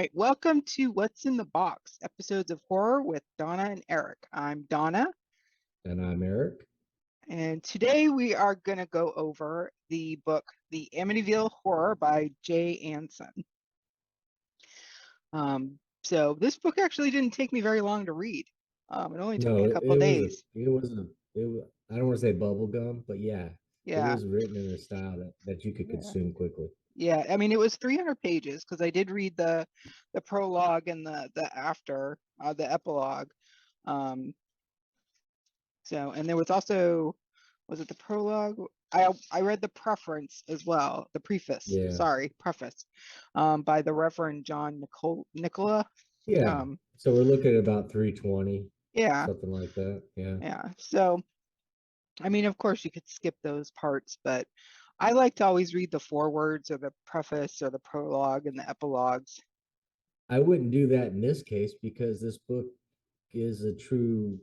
right, welcome to What's in the Box, episodes of horror with Donna and Eric. I'm Donna, And I'm Eric. and today we are going to go over the book, The Amityville Horror by Jay Anson. So this book actually didn't take me very long to read. It only took me a couple days. I don't want to say bubble gum, but yeah, it Yeah, was written in a style that you could yeah, consume quickly. yeah. I mean, it was 300 pages because I did read the prologue and the after the epilogue. Um, and there was also, was it the prologue? I read the preference as well, the preface. Yeah. Sorry, preface, by the Reverend John Nicola. Yeah. Um, So we're looking at about 320, yeah, something like that. Yeah. yeah. So I mean, of course, you could skip those parts, but I like to always read the forewords or the preface or the prologue and the epilogues. I wouldn't do that in this case because this book is a true,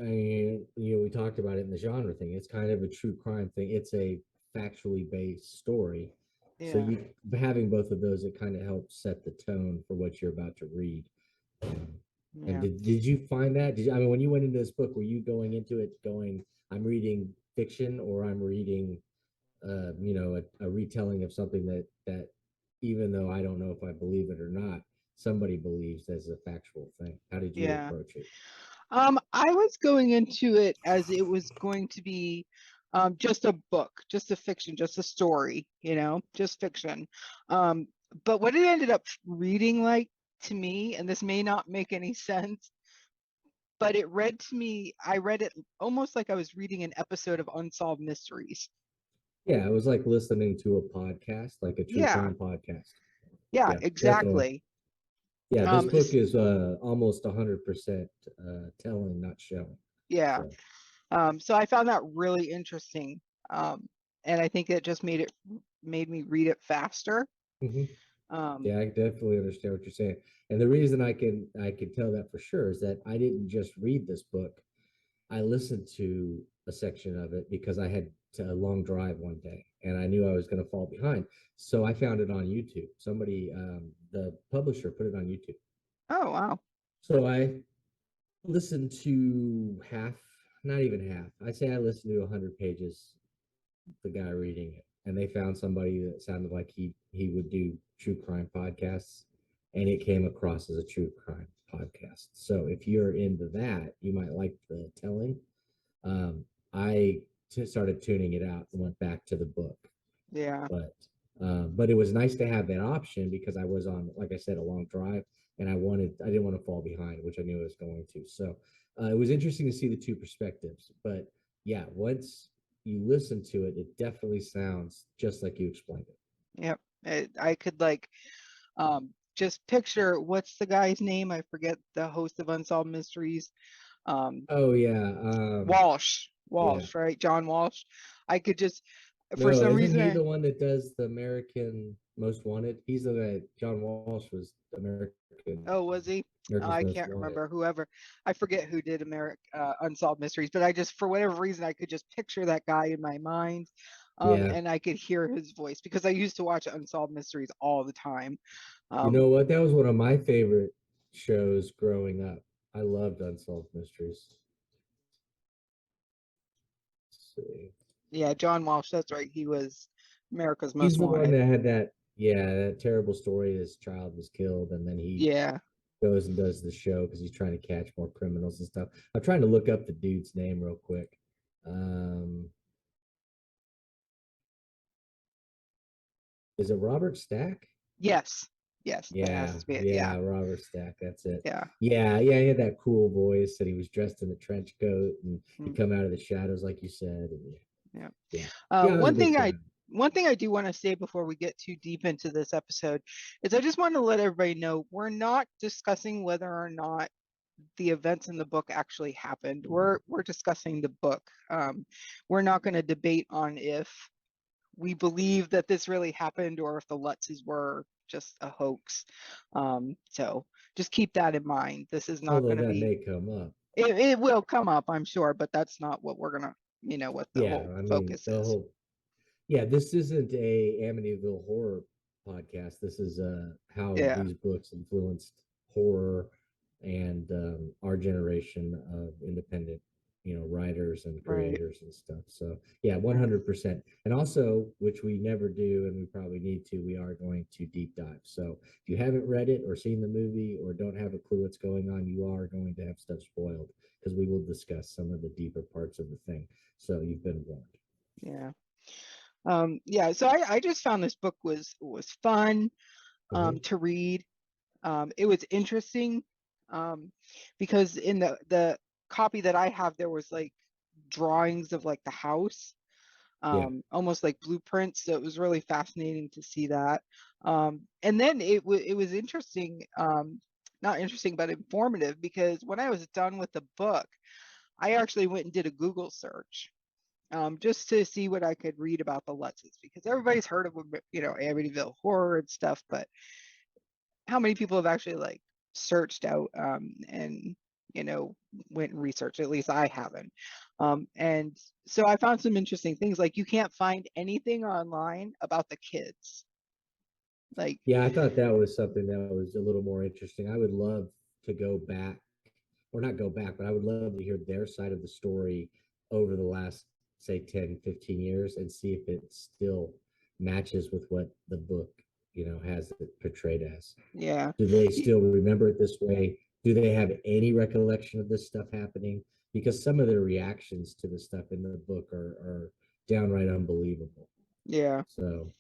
I mean, we talked about it in the genre thing. It's kind of a true crime thing. It's a factually based story. So Yeah, you having both of those, it kind of helps set the tone for what you're about to read. And yeah. did you find that? I mean, when you went into this book, were you going into it going, I'm reading fiction or I'm reading, a retelling of something that even though I don't know if I believe it or not, somebody believes as a factual thing. How did you Yeah. approach it? I was going into it as it was going to be just a book, just a fiction, just a story, just fiction. Um, but what it ended up reading like to me, and this may not make any sense, but it read to me, I read it almost like I was reading an episode of Unsolved Mysteries. Yeah, it was like listening to a podcast, like a true Yeah, crime podcast. yeah, Yeah, definitely. exactly. Yeah, this Um, book is almost 100% telling, not showing. yeah. So So I found that really interesting. And I think it just made me read it faster. mhm. Um, Yeah, I definitely understand what you're saying. And the reason I can tell that for sure is that I didn't just read this book. I listened to a section of it because I had a long drive one day and I knew I was going to fall behind. So I found it on YouTube. Somebody, the publisher, put it on YouTube. oh wow. So I listened to half, not even half. I'd say I listened to 100 pages, the guy reading it, and they found somebody that sounded like he would do true crime podcasts, and it came across as a true crime podcast. So if you're into that, you might like the telling. Um, I started tuning it out and went back to the book, Yeah. but it was nice to have that option because I was on, like I said, a long drive, and I didn't want to fall behind, which I knew I was going to. So it was interesting to see the two perspectives. But yeah, once you listen to it, it definitely sounds just like you explained it. Yep. I could like just picture, what's the guy's name? I forget, the host of Unsolved Mysteries. Um, Oh yeah, Walsh. yeah. Walsh, right? John Walsh. I could just, for No, some isn't reason, he the one that does the American Most Wanted? He's the guy. John Walsh was oh, was he? America's I Most can't Wanted. remember whoever. I forget who did Unsolved Mysteries, but I just, for whatever reason, I could just picture that guy in my mind, Yeah. and I could hear his voice because I used to watch Unsolved Mysteries all the time. You Um, know what? That was one of my favorite shows growing up. I loved Unsolved Mysteries. Let's see. yeah, John Walsh. That's right. He was America's Most He's the one Wanted. that had that terrible story. His child was killed, and then he Yeah. goes and does the show because he's trying to catch more criminals and stuff. I'm trying to look up the dude's name real quick. Um, is it Robert Stack? Yes. Yes. That has Yeah, to be it. Yeah. yeah, Robert Stack. That's it. Yeah. Yeah, yeah, he had that cool voice, and he was dressed in a trench coat, and he'd Mm, come out of the shadows, like you said. And yeah. yeah, yeah, I was a One big thing fan. I do want to say before we get too deep into this episode is I just want to let everybody know we're not discussing whether or not the events in the book actually happened. We're discussing the book. We're not going to debate on if we believe that this really happened or if the Lutzes were just a hoax. So just keep that in mind. This is not Although going to that be, may come up. it will come up, I'm sure, but that's not what we're going to, what the Yeah, whole I mean focus the is. whole. Yeah, this isn't a Amityville horror podcast. This is how Yeah, these books influenced horror and our generation of independent, writers and right. creators and stuff. So yeah, Right. 100%. And also, which we never do, and we probably need to, we are going to deep dive. So if you haven't read it or seen the movie or don't have a clue what's going on, you are going to have stuff spoiled because we will discuss some of the deeper parts of the thing. So you've been warned. Yeah. Yeah, so I just found this book was fun Mm-hmm. to read. It was interesting um, because in the copy that I have, there was like drawings of like the house, Yeah. almost like blueprints. So it was really fascinating to see that. And then it was interesting, not interesting, but informative because when I was done with the book, I actually went and did a Google search just to see what I could read about the Lutzes because everybody's heard of Amityville horror and stuff, but how many people have actually like searched out and you know went and researched? At least I haven't. And so I found some interesting things. Like you can't find anything online about the kids. Like Yeah, I thought that was something that was a little more interesting. I would love to go back, or not go back, but I would love to hear their side of the story over the last, say, 10, 15 years and see if it still matches with what the book, has it portrayed as. yeah, Do they still remember it this way? Do they have any recollection of this stuff happening? Because some of their reactions to the stuff in the book are downright unbelievable. yeah, So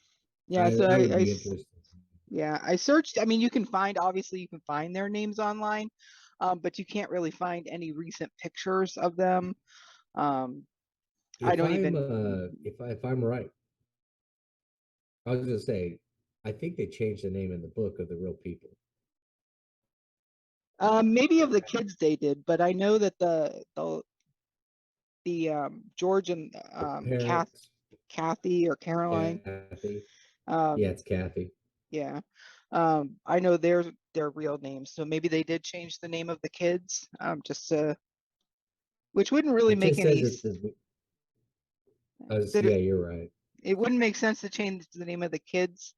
yeah. I, So I would be interested. yeah, I searched. I mean, you can find obviously you can find their names online, but you can't really find any recent pictures of them. Um, I If don't I'm even. if I'm right, I was gonna say, I think they changed the name in the book of the real people. Maybe of the kids they did, but I know that the George and The parents, Kathy or Caroline. Kathy. Yeah, Um, it's Kathy. yeah, I know their real names, so maybe they did change the name of the kids, just to, which wouldn't really It make just says any. it. That Yeah, you're right. it wouldn't make sense to change the name of the kids,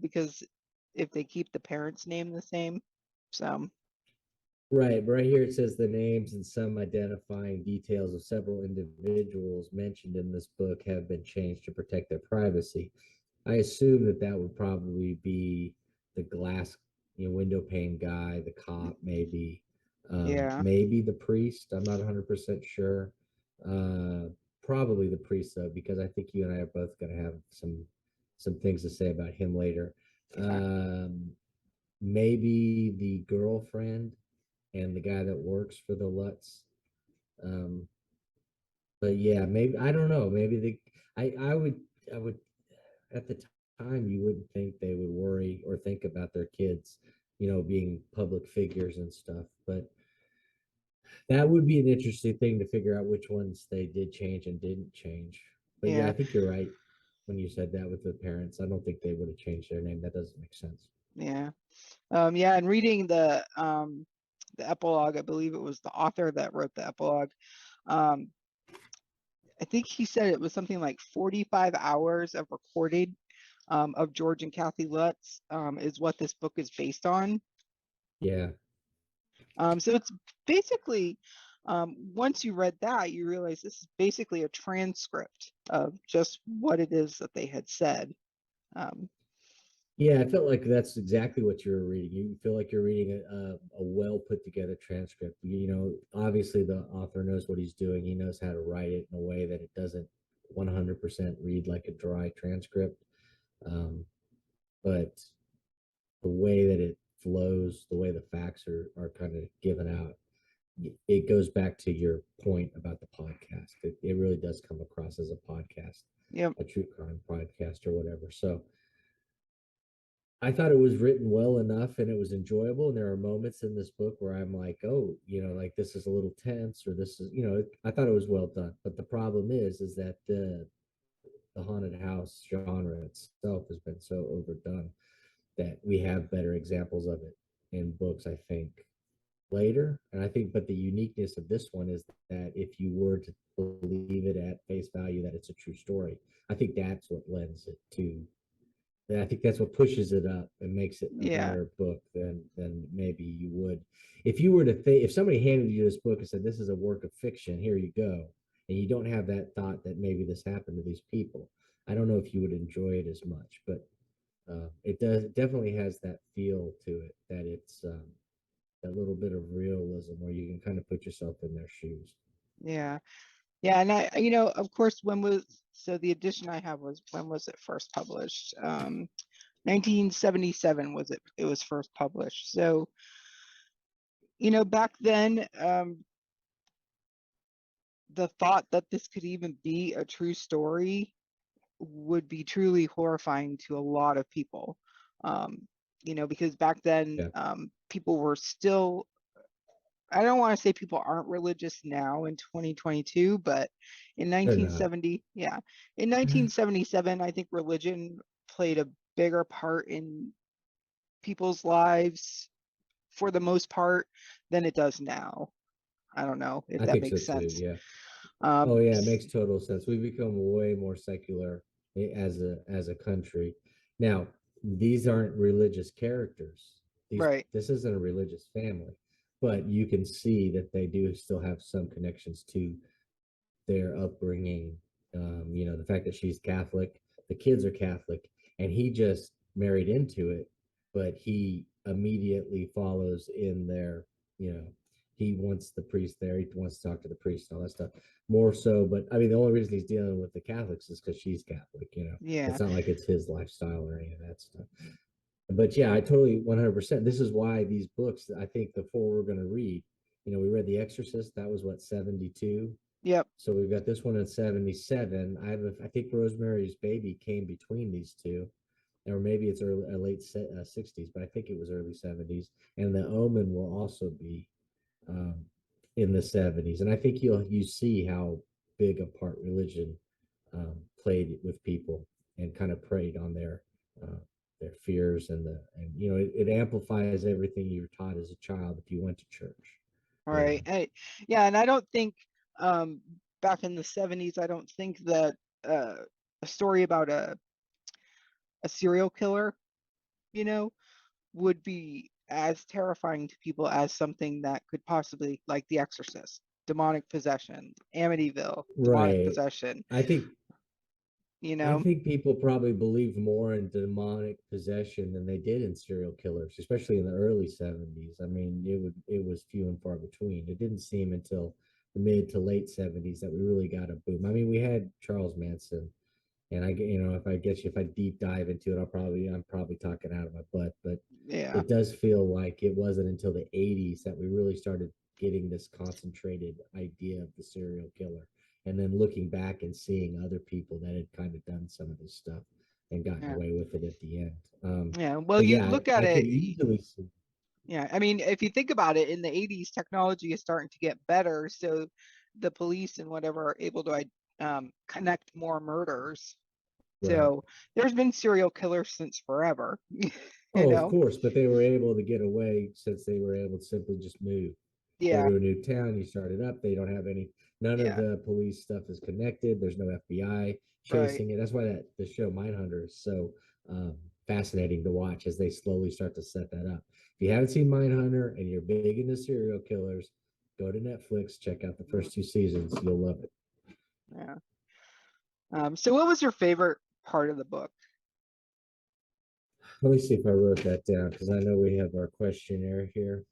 because if they keep the parents' name the same, so Right, but right here it says the names and some identifying details of several individuals mentioned in this book have been changed to protect their privacy. I assume that that would probably be the glass, window pane guy, the cop, maybe, yeah, maybe the priest. I'm not 100% sure. Uh, Probably the priest though, because I think you and I are both going to have some things to say about him later. okay, Maybe the girlfriend and the guy that works for the Lutz. Um, but yeah, maybe I don't know. Maybe I would at the time you wouldn't think they would worry or think about their kids, being public figures and stuff. But that would be an interesting thing to figure out which ones they did change and didn't change. But yeah, yeah, I think you're right when you said that with the parents. I don't think they would have changed their name. That doesn't make sense. yeah, yeah. And reading the epilogue, I believe it was the author that wrote the epilogue. Um, I think he said it was something like 45 hours of recording of George and Kathy Lutz is what this book is based on. Yeah. So it's basically, once you read that, you realize this is basically a transcript of just what it is that they had said. Um, Yeah, I felt like that's exactly what you were reading. You feel like you're reading a well put together transcript. Obviously the author knows what he's doing. He knows how to write it in a way that it doesn't 100% read like a dry transcript. Um, but the way that it flows, the way the facts are kind of given out, it goes back to your point about the podcast. It really does come across as a podcast, yep, a true crime podcast or whatever. So I thought it was written well enough and it was enjoyable. And there are moments in this book where I'm like, oh, like this is a little tense or this is, I thought it was well done. But the problem is that the haunted house genre itself has been so overdone that we have better examples of it in books, I think, later. And I think, but the uniqueness of this one is that if you were to believe it at face value that it's a true story, I think that's what lends it to I think that's what pushes it up and makes it a Yeah. better book than maybe you would if you were to think if somebody handed you this book and said this is a work of fiction, here you go, and you don't have that thought that maybe this happened to these people. I don't know if you would enjoy it as much, but it does definitely has that feel to it that it's that little bit of realism where you can kind of put yourself in their shoes. Yeah. Yeah. And of course, the edition I have was, when was it first published? 1977 it was first published. So, back then, the thought that this could even be a true story would be truly horrifying to a lot of people. Because back then, Yeah, people were still, I don't want to say people aren't religious now in 2022, but in they're not. 1970, yeah, in 1977, I think religion played a bigger part in people's lives for the most part than it does now. I don't know if I that think so makes too. sense. Yeah. Oh Um, yeah, it makes total sense. We've become way more secular as a country. Now, these aren't religious characters. right. This isn't a religious family, but you can see that they do still have some connections to their upbringing. The fact that she's Catholic, the kids are Catholic, and he just married into it, but he immediately follows in their, you know, he wants the priest there. He wants to talk to the priest, all that stuff. More so, but I mean, the only reason he's dealing with the Catholics is because she's Catholic. Yeah. It's not like it's his lifestyle or any of that stuff. But yeah, I totally 100%. This is why these books, I think the four we're going to read, we read The Exorcist. That was what, 72? Yep. So we've got this one at 77. I think Rosemary's Baby came between these two, or maybe it's early, late 60s, but I think it was early 70s. And The Omen will also be um, in the 70s. And I think you see how big a part religion played with people and kind of preyed on their fears and it amplifies everything you were taught as a child if you went to church. You Right. know, Yeah, and I don't think, um, back in the 70s, I don't think that, a story about a serial killer, you know, would be as terrifying to people as something that could possibly, like The Exorcist, demonic possession, Amityville, demonic right? possession, I think you I know? think people probably believed more in demonic possession than they did in serial killers, especially in the early 70s. I mean, it was few and far between. It didn't seem until the mid to late 70s that we really got a boom. I mean, we had Charles Manson, and if I deep dive into it, I'm probably talking out of my butt, but Yeah. it does feel like it wasn't until the 80s that we really started getting this concentrated idea of the serial killer. And then looking back and seeing other people that had kind of done some of this stuff and gotten Yeah. away with it at the end. Yeah. Well, But you yeah, look at I could it, easily see. yeah. I mean, if you think about it, in the 80s, technology is starting to get better, so the police and whatever are able to connect more murders. Right. So there's been serial killers since forever, you Oh, of know? course, but they were able to get away since they were able to simply just move. Go Yeah, to a new town, you start it up. They don't have none of yeah, the police stuff is connected. There's no FBI right. chasing it. That's why the show Mindhunter is so fascinating to watch as they slowly start to set that up. If you haven't seen Mindhunter and you're big into serial killers, go to Netflix, check out the Mhm. first two seasons. You'll love it. Yeah. So what was your favorite part of the book? Let me see if I wrote that down because I know we have our questionnaire here.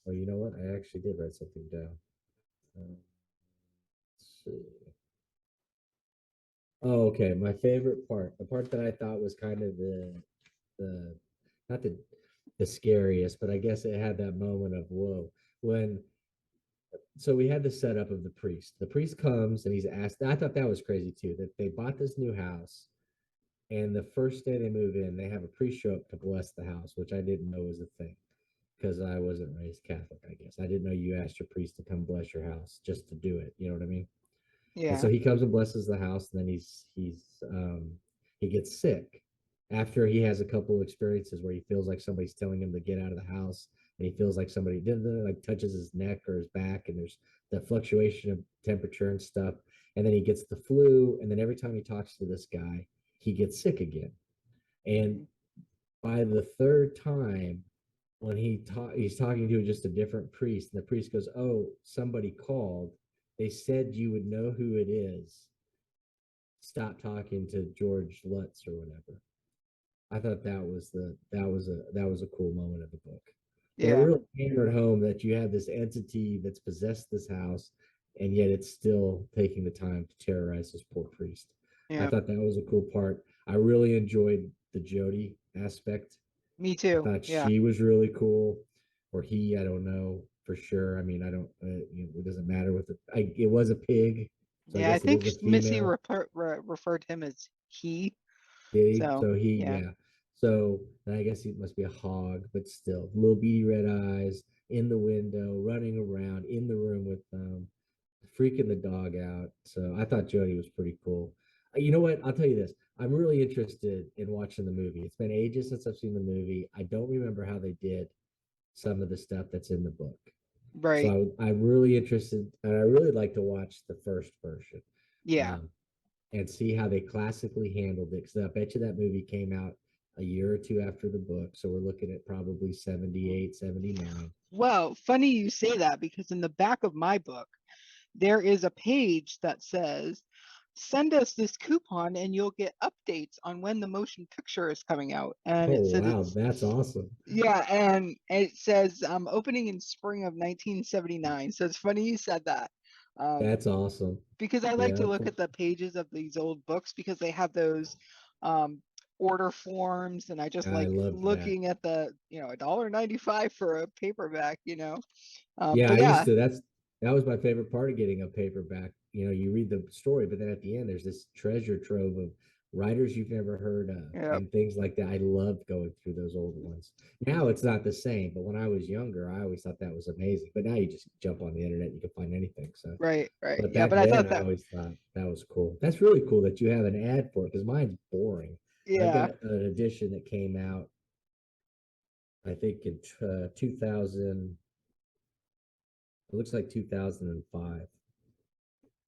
Oh, you know what? I actually did write something down. Let's see. Oh, okay. My favorite part, the part that I thought was kind of the not the scariest, but I guess it had that moment of whoa. When so we had the setup of the priest. The priest comes and he's asked. I thought that was crazy too, that they bought this new house and the first day they move in, they have a priest show up to bless the house, which I didn't know was a thing because I wasn't raised Catholic, I guess. I didn't know you asked your priest to come bless your house just to do it. You know what I mean? And so Yeah, he comes and blesses the house, and then he gets sick after he has a couple of experiences where he feels like somebody's telling him to get out of the house, and he feels like somebody did like touches his neck or his back, and there's the fluctuation of temperature and stuff. And then he gets the flu, and then every time he talks to this guy, he gets sick again. And by the third time, when he's talking to just a different priest, and the priest goes, "Oh, somebody called. They said you would know who it is. Stop talking to George Lutz or whatever." I thought that was a cool moment of the book. But it Yeah. really hammered home that you have this entity that's possessed this house, and yet it's still taking the time to terrorize this poor priest. I Yeah. thought that was a cool part. I really enjoyed the Jody aspect. Me I too. thought Yeah. she was really cool, or he. I don't know for sure. I mean, I don't. It doesn't matter with it. It was a pig, so I Yeah. I guess it think is a Missy female. referred him as he. Did he? So So yeah. yeah. So I guess he must be a hog, but still, little beady red eyes in the window, running around in the room with them, freaking the dog out. So I thought Jody was pretty cool. You know what? I'll tell you this. I'm really interested in watching the movie. It's been ages since I've seen the movie. I don't remember how they did some of the stuff that's in the book. Right. So I'm really interested, and I really like to watch the first version. Yeah. Um, and see how they classically handled it. Because I bet you that movie came out a year or two after the book. So we're looking at probably 78, 79. Well, funny you say that because in the back of my book, there is a page that says, send us this coupon and you'll get updates on when the motion picture is coming out. And Oh, it says wow. it's, That's awesome. yeah, and it says opening in spring of 1979. So it's funny you said that. Um, That's awesome. because I like Yeah. to look at the pages of these old books because they have those um, order forms, and I just I like loved that. looking at the $1.95 for a paperback. Yeah, But I used yeah, to. That was my favorite part of getting a paperback. You read the story, but then at the end, there's this treasure trove of writers you've never heard of yeah, and things like that. I loved going through those old ones. Now it's not the same, but when I was younger, I always thought that was amazing. But now you just jump on the internet and you can find anything. So, right, right, but yeah. But back I then, thought I that, always thought that was cool. That's really cool that you have an ad for it because mine's boring. I've yeah, got an edition that came out, I think, in 2000. It looks like 2005.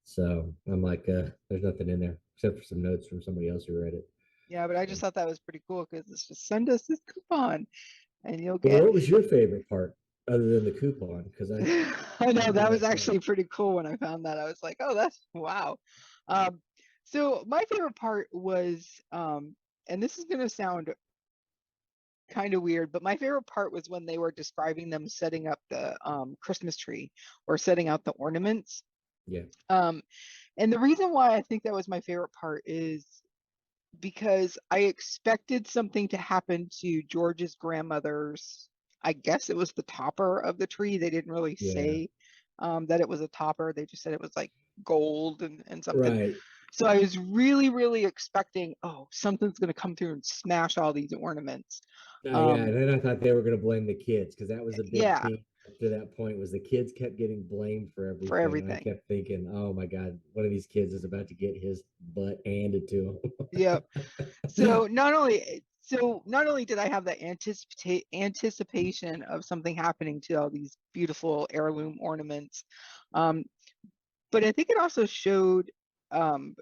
So I'm like, there's nothing in there except for some notes from somebody else who read it. yeah. But I just So, thought that was pretty cool because it's just send us this coupon and you'll well, get. what was your favorite part other than the coupon? Because I know what did that that was say? actually pretty cool when I found that. I was like, oh, that's wow. Um, so my favorite part was, and this is gonna sound kind of weird, but my favorite part was when they were describing them setting up the Christmas tree or setting out the ornaments. Yeah, Um, and the reason why I think that was my favorite part is because I expected something to happen to George's grandmother's. I guess it was the topper of the tree. They didn't really yeah, say that it was a topper. They just said it was like gold and something. right. So I was really, really expecting, oh, something's going to come through and smash all these ornaments. Yeah, Um, and then I thought they were going to blame the kids because that was a big yeah, theme up to that point was the kids kept getting blamed for for everything, and I everything. kept thinking, oh my God, one of these kids is about to get his butt handed to Yeah. him. So not only did I have the anticipation of something happening to all these beautiful heirloom ornaments, um, but I think it also showed um,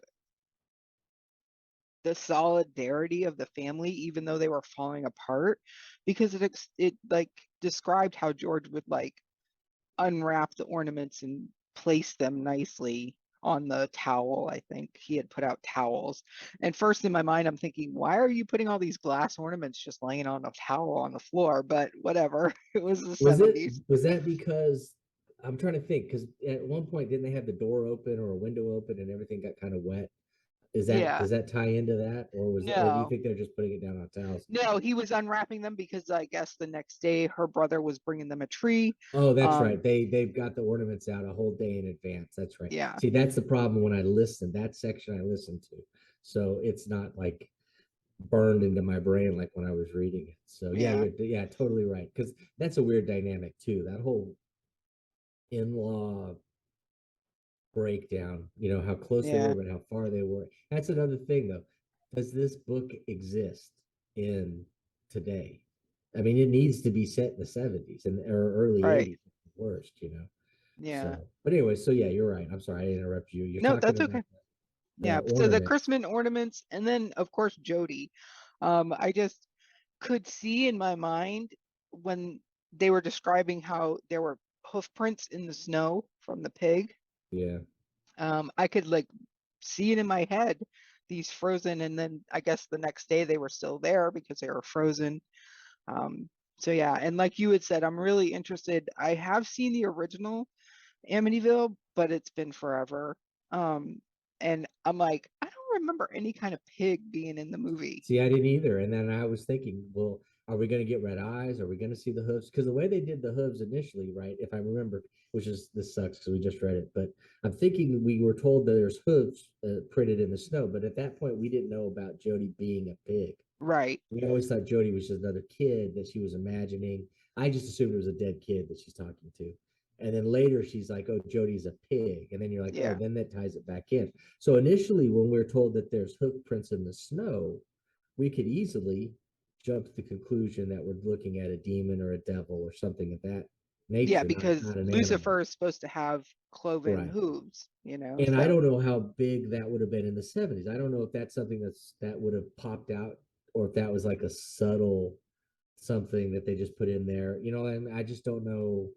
the solidarity of the family, even though they were falling apart, because it like described how George would like unwrap the ornaments and place them nicely on the towel. I think he had put out towels. And first in my mind, I'm thinking, why are you putting all these glass ornaments just laying on a towel on the floor? But whatever, it was the Was it 70s. was that because I'm trying to think because at one point didn't they have the door open or a window open and everything got kind of wet? Is that Yeah. does that tie into that or do you No, think they're just putting it down on towels? no, he was unwrapping them because I guess the next day her brother was bringing them a tree. Oh, that's Um, right. They've got the ornaments out a whole day in advance. That's right. yeah, See, that's the problem when I listen. That section I listen to, so it's not like burned into my brain like when I was reading it. So yeah, yeah, yeah, totally right. Because that's a weird dynamic too. That whole in-law breakdown, how close they were, yeah, but how far they were. That's another thing, though. Does this book exist in today? I mean, it needs to be set in the 70s and or early right. 80s at the worst. Yeah. So, but anyway, so yeah, you're right. I'm sorry, I interrupted you. You're No, talking that's about okay. the Yeah. So the ornaments. Christmas ornaments, and then of course Jody. I just could see in my mind when they were describing how there were hoof prints in the snow from the pig. Yeah. I could like see it in my head, these frozen, and then I guess the next day they were still there because they were frozen. Um, so yeah, and like you had said, I'm really interested. I have seen the original Amityville, but it's been forever. And I'm like, I don't remember any kind of pig being in the movie. See, I didn't either. And then I was thinking, well, are we going to get red eyes? Are we going to see the hooves? Because the way they did the hooves initially, right? If I remember, which is this sucks because we just read it, but I'm thinking we were told that there's hooves printed in the snow, but at that point we didn't know about Jody being a pig. Right. We always thought Jody was just another kid that she was imagining. I just assumed it was a dead kid that she's talking to. And then later she's like, oh, Jody's a pig. And then you're like, oh, Yeah. then that ties it back in. So initially, when we're told that there's hoof prints in the snow, we could easily jump to the conclusion that we're looking at a demon or a devil or something of that Yeah, nature, because not an animal. Lucifer is supposed to have cloven Right. hooves, you know, And I so don't know how big that would have been in the 70s. I don't know if that's something that would have popped out or if that was like a subtle something that they just put in there. You know, and I just don't know.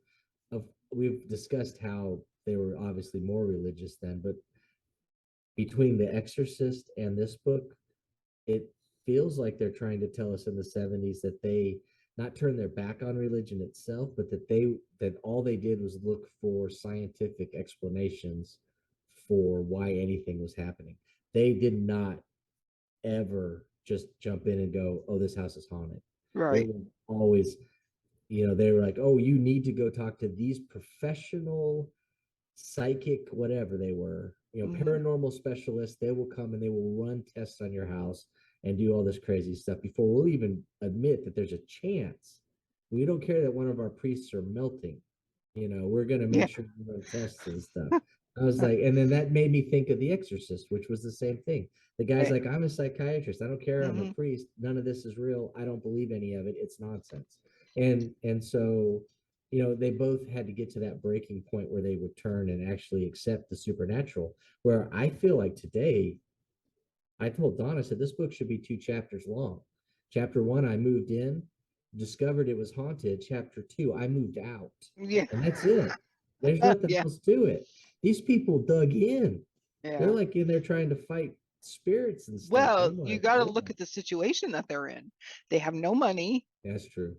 We've discussed how they were obviously more religious then, but between The Exorcist and this book, it feels like they're trying to tell us in the 70s that they not turn their back on religion itself, but that all they did was look for scientific explanations for why anything was happening. They did not ever just jump in and go, oh, this house is haunted. It right. was always, they were like, oh, you need to go talk to these professional psychic, whatever they were, Hmm. paranormal specialists. They will come and they will run tests on your house and do all this crazy stuff before we'll even admit that there's a chance. We don't care that one of our priests are melting. We're going to make Yeah. sure you run tests and stuff. I was like, and then that made me think of The Exorcist, which was the same thing. The guy's Right. like, I'm a psychiatrist. I don't care. I'm a Hmm. priest. None of this is real. I don't believe any of it. It's nonsense. And so they both had to get to that breaking point where they would turn and actually accept the supernatural. Where I feel like today, I told Don, I said, this book should be 2 chapters long. Chapter 1, I moved in, discovered it was haunted. Chapter 2, I moved out. Yeah. And that's it. There's nothing Yeah. else to it. These people dug in. They're Yeah. like in there trying to fight spirits and stuff. Well, I'm you like, got to look wow, at the situation that they're in. They have no money. that's true.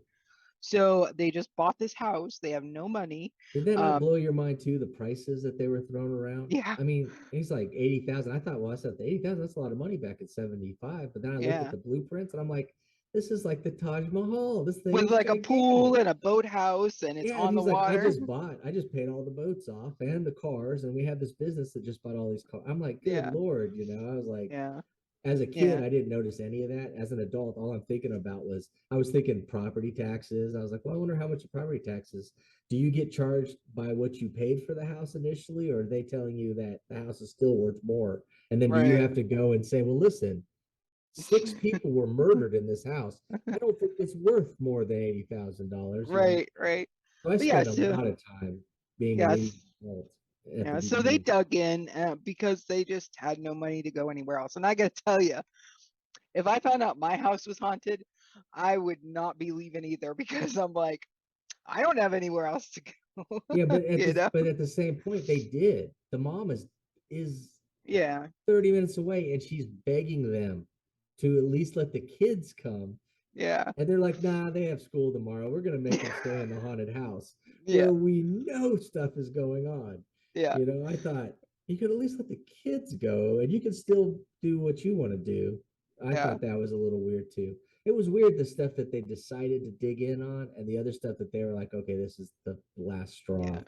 So they just bought this house. They have no money. Did that not Um, blow your mind too? The prices that they were throwing around. yeah. I mean, he's like 80,000. I thought, well, I said 80,000. That's a lot of money back in 75. But then I looked at Yeah. the blueprints and I'm like, this is like the Taj Mahal. This thing With is like a pool gigantic. and a boathouse and it's Yeah, and on the he's like, water. I just paid all the boats off and the cars, and we have this business that just bought all these cars. I'm like, good Yeah. Lord, I was like, Yeah. as a kid, Yeah. I didn't notice any of that. As an adult, all I'm thinking about I was thinking property taxes. I was like, well, I wonder how much property taxes. Do you get charged by what you paid for the house initially, or are they telling you that the house is still worth more? And then do you Right. have to go and say, well, listen, 6 people were murdered in this house. I don't think it's worth more than $80,000. Right. Right. So I But yeah. spent a So lot of time being an idiot yes. adult at the Yeah. So they beginning. dug in because they just had no money to go anywhere else. And I got to tell you, if I found out my house was haunted, I would not be leaving either because I'm like, I don't have anywhere else to go. Yeah, You know? but at the same point, they did. The mom is Yeah. 30 minutes away and she's begging them to at least let the kids come. Yeah. And they're like, nah, they have school tomorrow. We're going to make them stay in the haunted house Yeah. where we know stuff is going on. Yeah. I thought you could at least let the kids go and you can still do what you want to do. I Yeah. thought that was a little weird too. It was weird the stuff that they decided to dig in on and the other stuff that they were like, okay, this is the last straw. Yeah.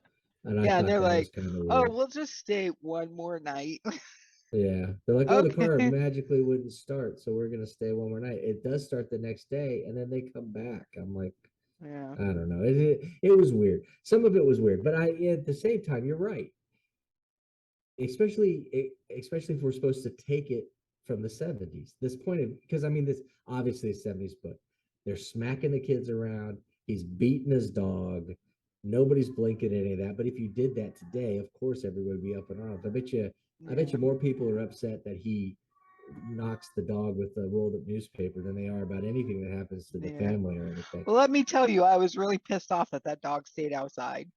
And I Yeah. And thought they're that was like, kind of oh, weird. we'll just stay one more night. Yeah. They're like, oh, the car Okay. magically wouldn't start. So we're going to stay one more night. It does start the next day. And then they come back. I'm like, Yeah. I don't know. It was weird. Some of it was weird. But at the same time, you're right. Especially if we're supposed to take it from the 70s. This point of, because I mean, this obviously a 70s book. They're smacking the kids around. He's beating his dog. Nobody's blinking at any of that. But if you did that today, of course everybody would be up in arms. I bet you Yeah. more people are upset that he knocks the dog with a rolled up newspaper than they are about anything that happens to the Yeah. family or anything. Well, let me tell you, I was really pissed off that that dog stayed outside.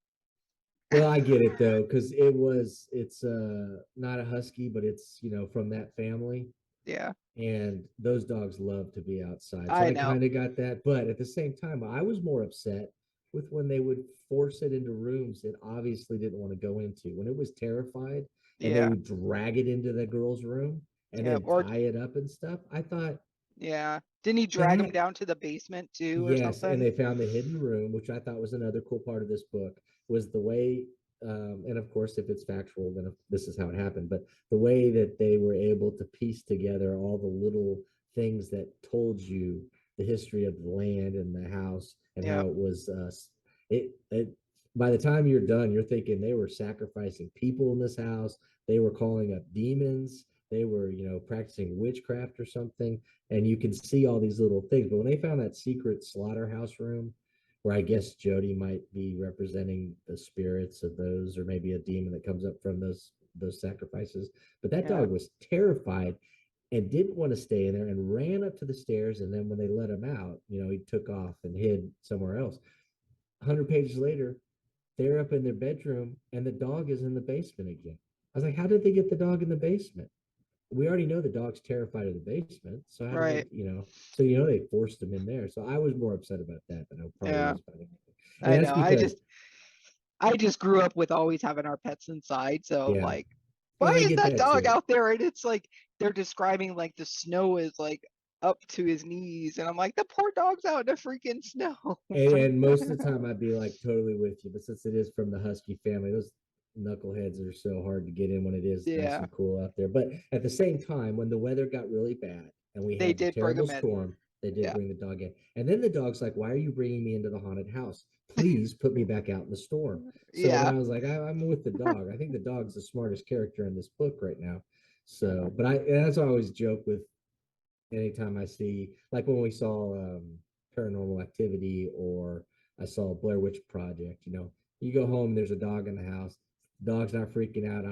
Well, I get it though, because it's not a husky, but it's from that family. Yeah, And those dogs love to be outside. So I I know. kind of got that. But at the same time, I was more upset with when they would force it into rooms it obviously didn't want to go into. When it was terrified and they Yeah, would drag it into the girl's room and yeah. then Or tie it up and stuff. I thought yeah, didn't he drag him that, down to the basement too, or yes, and something? they found the hidden room, which I thought was another cool part of this book, was the way, and of course, if it's factual, then this is how it happened. But the way that they were able to piece together all the little things that told you the history of the land and the house and how Yeah, it was. It by the time you're done, you're thinking they were sacrificing people in this house. They were calling up demons. They were, practicing witchcraft or something, and you can see all these little things. But when they found that secret slaughterhouse room, where I guess Jody might be representing the spirits of those, or maybe a demon that comes up from those sacrifices. But that yeah, dog was terrified and didn't want to stay in there and ran up to the stairs. And then when they let him out, he took off and hid somewhere else. 100 pages later, they're up in their bedroom and the dog is in the basement again. I was like, how did they get the dog in the basement? We already know the dog's terrified of the basement. So how do they, right. so they forced him in there. So I was more upset about that than I probably Yeah, was about anything. And I that's know. because, I just grew up with always having our pets inside, so I'm yeah, like, well, why I is get that that dog too. out there? And it's like they're describing like the snow is like up to his knees, and I'm like, the poor dog's out in the freaking snow. And most of the time I'd be like totally with you. But since it is from the Husky family, those knuckleheads are so hard to get in when it is nice Yeah, and cool out there. But at the same time, when the weather got really bad and we they had the did bring terrible him in. storm, they did Yeah, bring the dog in. And then the dog's like, why are you bringing me into the haunted house? Please put me back out in the storm. So then yeah, I was like, I'm with the dog. I think the dog's the smartest character in this book right now. So, but and that's why I always joke with anytime I see, like when we saw Paranormal Activity, or I saw Blair Witch Project, you go home, there's a dog in the house. Dog's not freaking out. I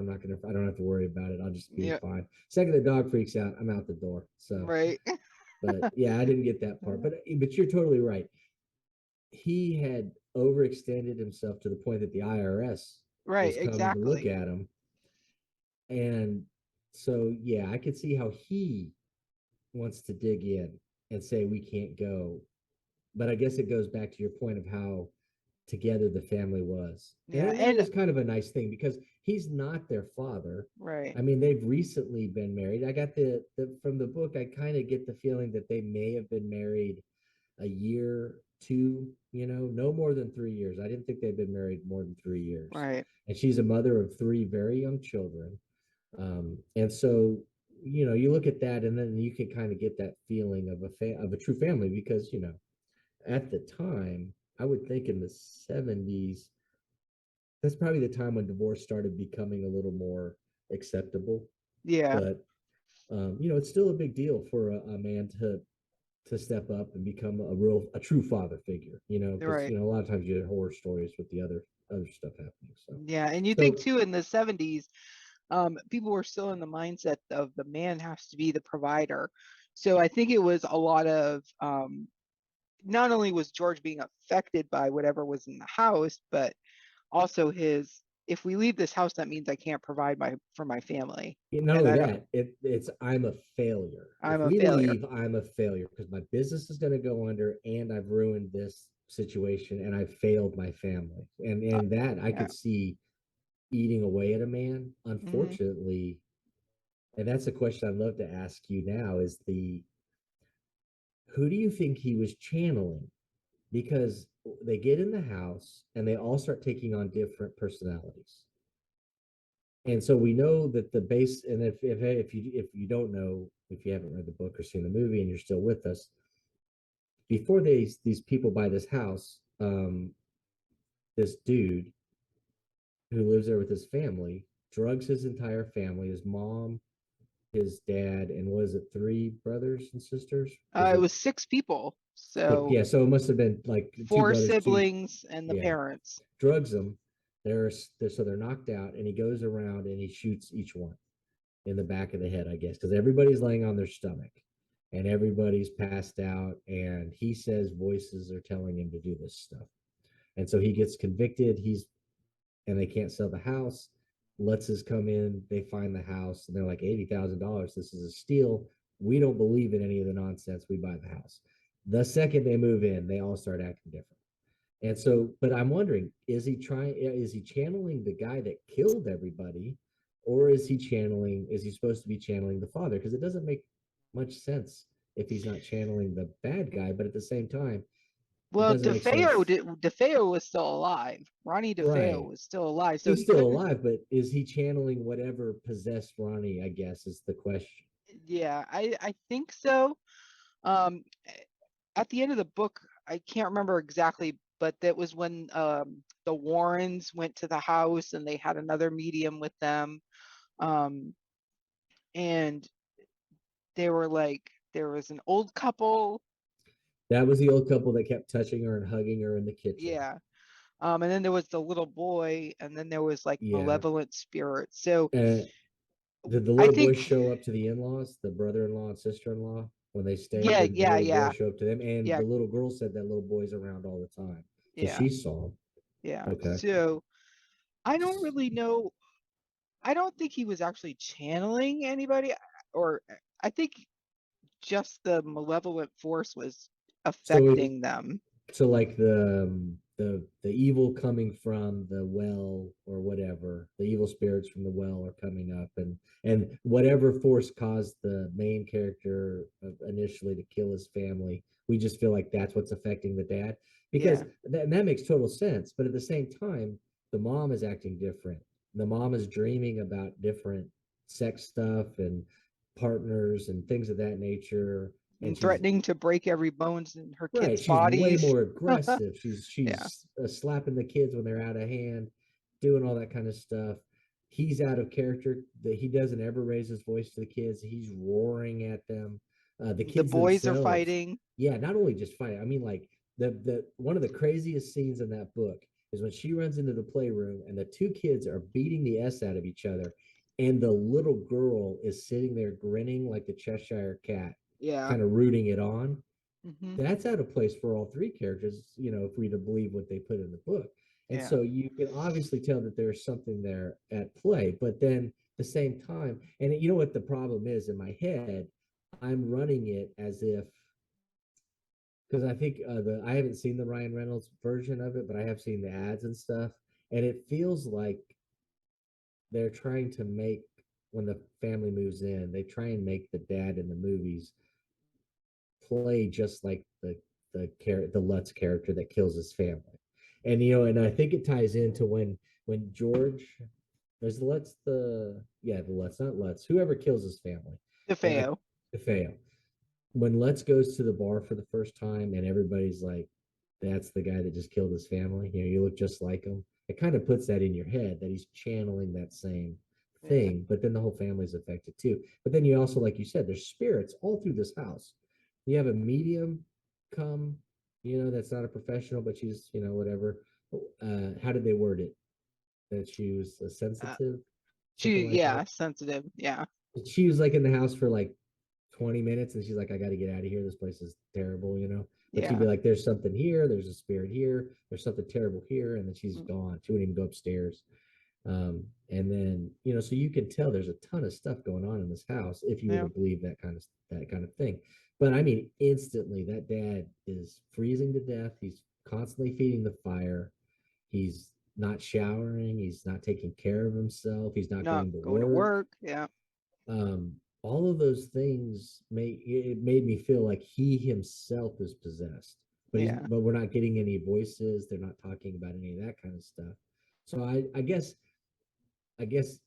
don't have to worry about it. I'll just be yeah, fine. Second the dog freaks out, I'm out the door. So, right, but yeah, I didn't get that part. But you're totally right. He had overextended himself to the point that the IRS right, was coming to look exactly. at him. And so, yeah, I could see how he wants to dig in and say we can't go. But I guess it goes back to your point of how together the family was. Yeah, And it and was kind of a nice thing because he's not their father. right, I mean, they've recently been married. I got the from the book, I kind of get the feeling that they may have been married a year, two, no more than 3 years. I didn't think they'd been married more than 3 years. right, And she's a mother of three very young children. And so, you look at that and then you can kind of get that feeling of of a true family because, at the time, I would think in the 70s, that's probably the time when divorce started becoming a little more acceptable. yeah, But it's still a big deal for a man to step up and become a true father figure, because right. a lot of times you get horror stories with the other stuff happening. So Yeah, and you think so too in the 70s, people were still in the mindset of the man has to be the provider. So I think it was a lot of not only was George being affected by whatever was in the house, but also his, if we leave this house, that means I can't provide for my family. not And only I don't, that, it's I'm a failure. I'm If a we failure. leave, I'm a failure because my business is going to go under, and I've ruined this situation, and I've failed my family. And that I Yeah. could see eating away at a man. Hmm. Unfortunately, and that's a question I'd love to ask you now: is the who do you think he was channeling? Because they get in the house and they all start taking on different personalities. And so we know that the base, and if you don't know, if you haven't read the book or seen the movie and you're still with us, before these people buy this house, this dude who lives there with his family drugs his entire family, his mom, his dad, and was it three brothers and sisters? Was It it was six people. six? So Yeah, so it must have been like two four brothers, two, siblings and the yeah, parents. drugs them. They're knocked out, and he goes around and he shoots each one. in the back of the head, I guess, because everybody's laying on their stomach and everybody's passed out. And he says voices are telling him to do this stuff. And so he gets convicted. And they can't sell the house. Lutzes come in, they find the house, and they're like, $80,000. This is a steal. We don't believe in any of the nonsense. We buy the house. The second they move in, they all start acting different. And so, but I'm wondering, is he channeling the guy that killed everybody, or is he supposed to be channeling the father? Because it doesn't make much sense if he's not channeling the bad guy, but at the same time, it Well, doesn't make sense. DeFeo was still alive. Ronnie DeFeo Right. was still alive, so He's he still couldn't. alive, but is he channeling whatever possessed Ronnie? I guess is the question. Yeah, I think so. Um, at the end of the book, I can't remember exactly, but that was when the Warrens went to the house and they had another medium with them. Um, and they were like, there was an old couple. That was the old couple that kept touching her and hugging her in the kitchen. Yeah. And then there was the little boy, and then there was like Yeah. malevolent spirits. So And did the I little boy think, show up to the in-laws, the brother-in-law and sister-in-law, when they stayed? yeah, Did the yeah, little boy yeah, show up to them? And yeah, the little girl said that little boy's around all the time. So yeah, she saw him. yeah. Okay. So I don't really know. I don't think he was actually channeling anybody, or I think just the malevolent force was So affecting them. so like the evil coming from the well or whatever, the evil spirits from the well are coming up, and whatever force caused the main character initially to kill his family, we just feel like that's what's affecting the dad, because Yeah. that makes total sense. But at the same time, the mom is acting different. The mom is dreaming about different sex stuff and partners and things of that nature, and And she's threatening to break every bones in her right. kids' She's way bodies. more aggressive. She's Yeah. she's slapping the kids when they're out of hand, doing all that kind of stuff. He's out of character. That he doesn't ever raise his voice to the kids. He's roaring at them. The The kids boys are themselves. fighting. Yeah, not only just fighting. I mean, like the one of the craziest scenes in that book is when she runs into the playroom and the two kids are beating the s out of each other, and the little girl is sitting there grinning like the Cheshire cat, Yeah. kind of rooting it on. Hmm. That's out of place for all three characters, if we to believe what they put in the book. And Yeah. so you can obviously tell that there's something there at play, but then at the same time, and you know what the problem is in my head, I'm running it as if, because I think I haven't seen the Ryan Reynolds version of it, but I have seen the ads and stuff, and it feels like they're trying to make, when the family moves in, they try and make the dad in the movies play just like the Lutz character that kills his family. And and I think it ties into when George, there's Lutz, the Lutz, not Lutz, whoever kills his family. Yeah, DeFeo. DeFeo. When Lutz goes to the bar for the first time and everybody's like, that's the guy that just killed his family, you look just like him. It kind of puts that in your head that he's channeling that same Yeah. thing, but then the whole family's affected too. But then you also, like you said, there's spirits all through this house. You have a medium come, that's not a professional, but she's, whatever. How did they word it? That she was a Uh, sensitive, something like yeah, that. sensitive. Yeah. She was like in the house for like 20 minutes and she's like, I got to get out of here. This place is terrible. But she'd be Yeah. like, there's something here. There's a spirit here. There's something terrible here. And then she's Mm. gone. She wouldn't even go upstairs. And then, so you can tell there's a ton of stuff going on in this house if you were to Yeah. believe that kind of thing. But I mean, instantly that dad is freezing to death. He's constantly feeding the fire. He's not showering. He's not taking care of himself. He's not Not going to going to work. work. Yeah. All of those things made me feel like he himself is possessed, Yeah. but we're not getting any voices. They're not talking about any of that kind of stuff. So I guess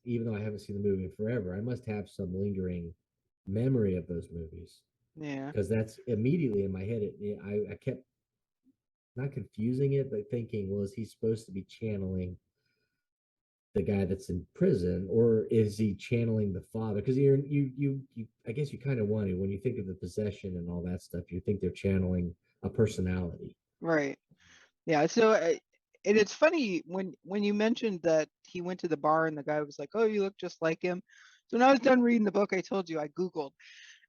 even though I haven't seen the movie in forever, I must have some lingering memory of those movies, Yeah. because that's immediately in my head. I kept not confusing it, but thinking, well, is he supposed to be channeling the guy that's in prison, or is he channeling the father? Because you I guess you kind of want to, when you think of the possession and all that stuff, you think they're channeling a personality. Right. Yeah. So, and it's funny when you mentioned that he went to the bar and the guy was like, "Oh, you look just like him." So when I was done reading the book, I told you I googled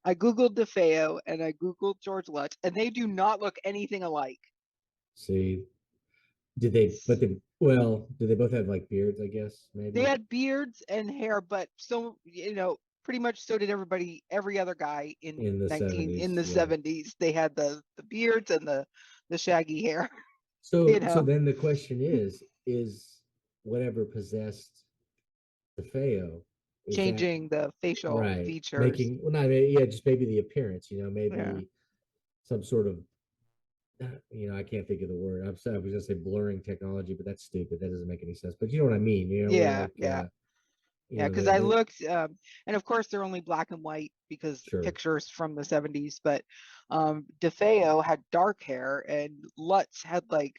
DeFeo and I googled George Lutz, and they do not look anything alike. See, did they? But they well, did they both have like beards? I guess They maybe had beards and hair, but so pretty much so did every other guy in in the 19 in 70s. the Yeah. 70s. They had the beards and the shaggy hair, you So know, then the question is whatever possessed the Feo, is that changing the facial right? features. Making well, not yeah, just maybe the appearance. Yeah. Maybe some sort of I can't think of the word. I was gonna say blurring technology, but that's stupid. That doesn't make any sense. But you know what I mean. Where Yeah, like yeah. Yeah, because I the looked, and of course they're only black and white because sure. pictures from the 70s, but DeFeo had dark hair and Lutz had like,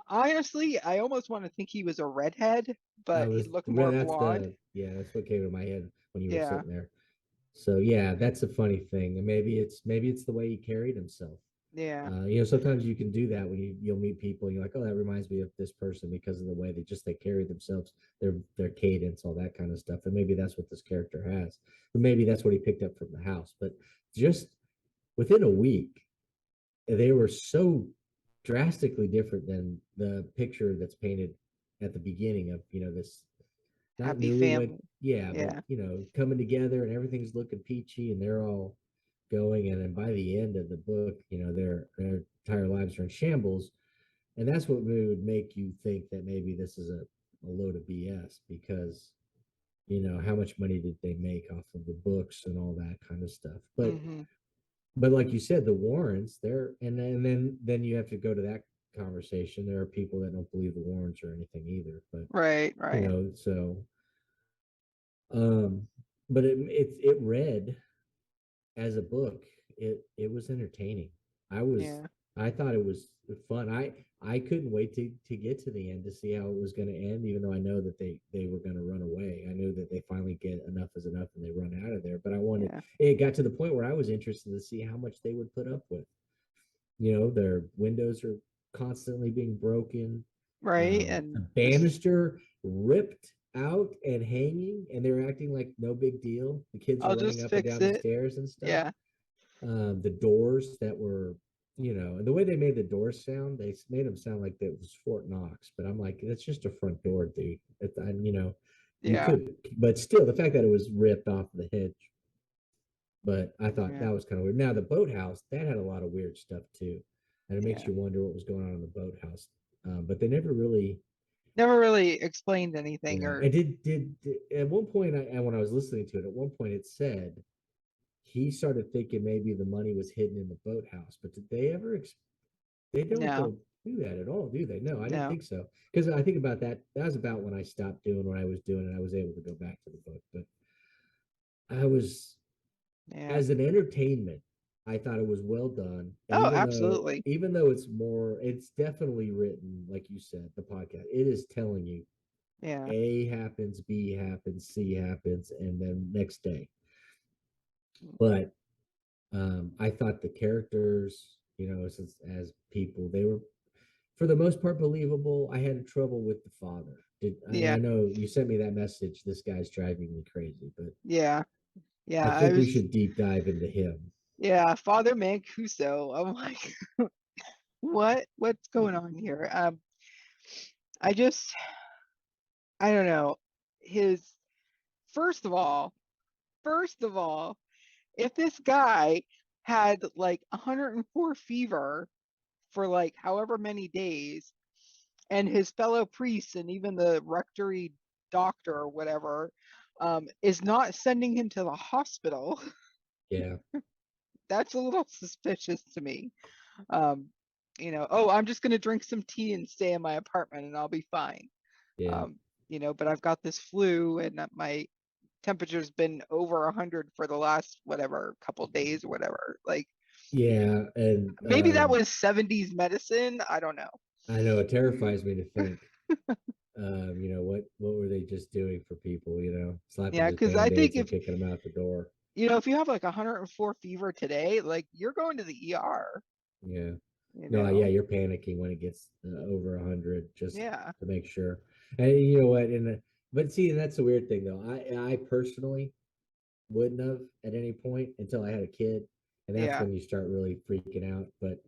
honestly, I almost want to think he was a redhead, I but he was looked more that's blonde. the yeah, that's what came to my head when you were Yeah, sitting there. So yeah, that's a funny thing, and maybe it's the way he carried himself. yeah, Sometimes you can do that when you'll meet people and you're like, oh, that reminds me of this person because of the way they carry themselves, their cadence, all that kind of stuff. And maybe that's what this character has. But maybe that's what he picked up from the house. But just within a week, they were so drastically different than the picture that's painted at the beginning of, this not happy newlywed, family. yeah, but Yeah, coming together and everything's looking peachy and they're all going. And then by the end of the book, their entire lives are in shambles. And that's what would make you think that maybe this is a load of BS because how much money did they make off of the books and all that kind of stuff. hmm, But like you said, the Warrens, then you have to go to that conversation. There are people that don't believe the Warrens or anything either. But right, right. so um but it read as a book. It was entertaining. I was Yeah, I thought it was fun. I couldn't wait to get to the end to see how it was going to end, even though I know that they were going to run away. I knew that they finally get enough is enough and they run out of there. But I wanted yeah, it got to the point where I was interested to see how much they would put up with. Their windows are constantly being broken. right. A And this, banister ripped out and hanging, and they're acting like no big deal. The kids are I'll running just up and fix down the it. stairs and stuff. Yeah, The doors that were, and the way they made the doors sound, they made them sound like that was Fort Knox. But I'm like, that's just a front door, dude. You yeah, could, but still, the fact that it was ripped off the hinge. But I thought yeah, that was kind of weird. Now the boathouse that had a lot of weird stuff too, and it makes yeah. you wonder what was going on in the boathouse. But they never really, Never really explained anything yeah. or And did at one point, and when I was listening to it, at one point it said he started thinking maybe the money was hidden in the boathouse. But did they ever? They don't no, go do that at all, do they? No, I didn't no. think so. Because I think about that. That was about when I stopped doing what I was doing, and I was able to go back to the book. But I was Yeah. as an entertainment, I thought it was well done. And Oh, even absolutely. though it's definitely written, like you said, the podcast, it is telling you Yeah. A happens, B happens, C happens, and then next day. But I thought the characters, as people, they were for the most part believable. I had trouble with the father. And Yeah. I know you sent me that message. This guy's driving me crazy, but Yeah. I Yeah. I think we was, should deep dive into him. yeah, Father Mancuso. I'm like, what's going on here? I just, I don't know. His first of all, first of all, if this guy had like 104 fever for like however many days, and his fellow priests and even the rectory doctor or whatever is not sending him to the hospital, Yeah, that's a little suspicious to me. Um, oh, I'm just going to drink some tea and stay in my apartment and I'll be fine. yeah, Um, but I've got this flu and my temperature's been over 100 for the last whatever couple days or whatever. Like yeah. And maybe that was 70s medicine. I don't know. I know it terrifies me to think. What were they just doing for people? Slapping Yeah, those because I think band-aids and kicking them out the door. if you have like 104 fever today, like you're going to the ER, Yeah. you No, yeah, know? you're panicking when it gets over 100 just Yeah. to make sure. And you know what? But see, that's the weird thing though. I personally wouldn't have at any point until I had a kid, and that's Yeah. when you start really freaking out. But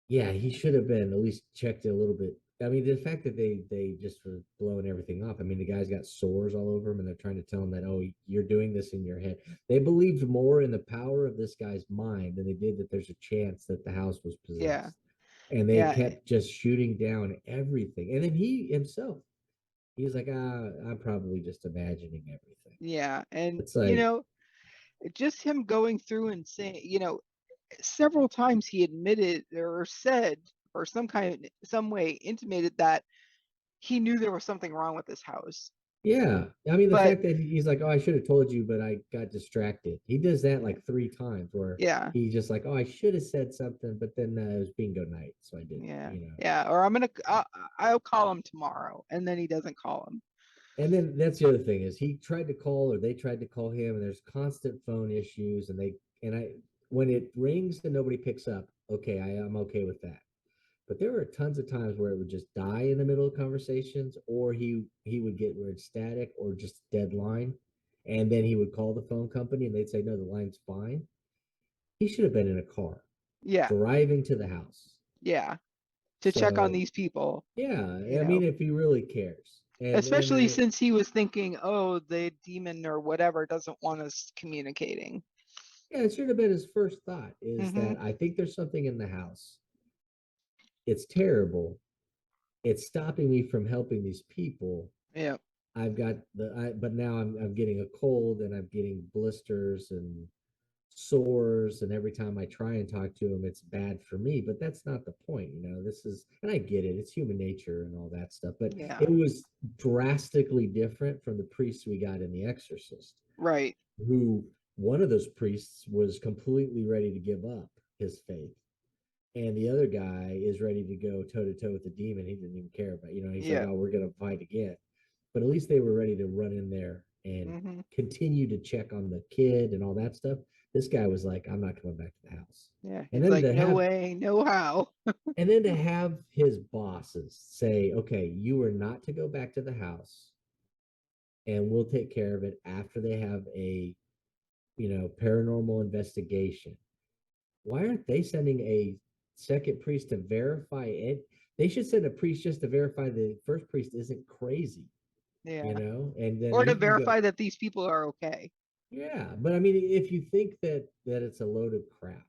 yeah, he should have been at least checked it a little bit. I mean, the fact that they just were blowing everything off. I mean, the guy's got sores all over him, and they're trying to tell him that, oh, you're doing this in your head. They believed more in the power of this guy's mind than they did that there's a chance that the house was Yeah. possessed. And they Yeah. kept just shooting down everything. And then he himself, he was like, I'm probably just imagining everything. Yeah. And, It's like, just him going through and saying, several times he admitted or said, or some way intimated that he knew there was something wrong with this house. yeah. I mean, the But fact that he's like, oh, I should have told you, but I got distracted. He does that yeah, like 3 times where yeah, he's just like, oh, I should have said something, but then it was bingo night. So I didn't, yeah, you know. yeah. Or I'll call him tomorrow, and then he doesn't call him. And then that's the other thing is he tried to call or they tried to call him, and there's constant phone issues. And I, when it rings and nobody picks up, okay, I'm okay with that. But there were tons of times where it would just die in the middle of conversations, or he would get where it's static or just dead line, and then he would call the phone company and they'd say, no, the line's fine. He should have been in a car Yeah, driving to the house. yeah. To check on So these people, yeah, you I mean, know, if he really cares, and especially I since he was thinking, oh, the demon or whatever doesn't want us communicating. yeah, it should have been his first thought is Mm-hmm. that I think there's something in the house. It's terrible. It's stopping me from helping these people. Yeah, But now I'm getting a cold and I'm getting blisters and sores, and every time I try and talk to him, it's bad for me. But that's not the point, you know. This is, and I get it, it's human nature and all that stuff. But yeah, it was drastically different from the priests we got in The Exorcist, right. who one of those priests was completely ready to give up his faith, and the other guy is ready to go toe to toe with the demon. He didn't even care about, you know, he's like, Yeah. oh, we're gonna fight again. But at least they were ready to run in there and Mm-hmm. continue to check on the kid and all that stuff. This guy was like, I'm not coming back to the house. Yeah. And He's then like, to no have way, no how. his bosses say, okay, you are not to go back to the house, and we'll take care of it after they have a, paranormal investigation. Why aren't they sending a second priest to verify it? They should send a priest just to verify the first priest isn't crazy, Yeah. and then Or to he can go. verify that these people are okay. Yeah, but I mean, if you think that it's a load of crap,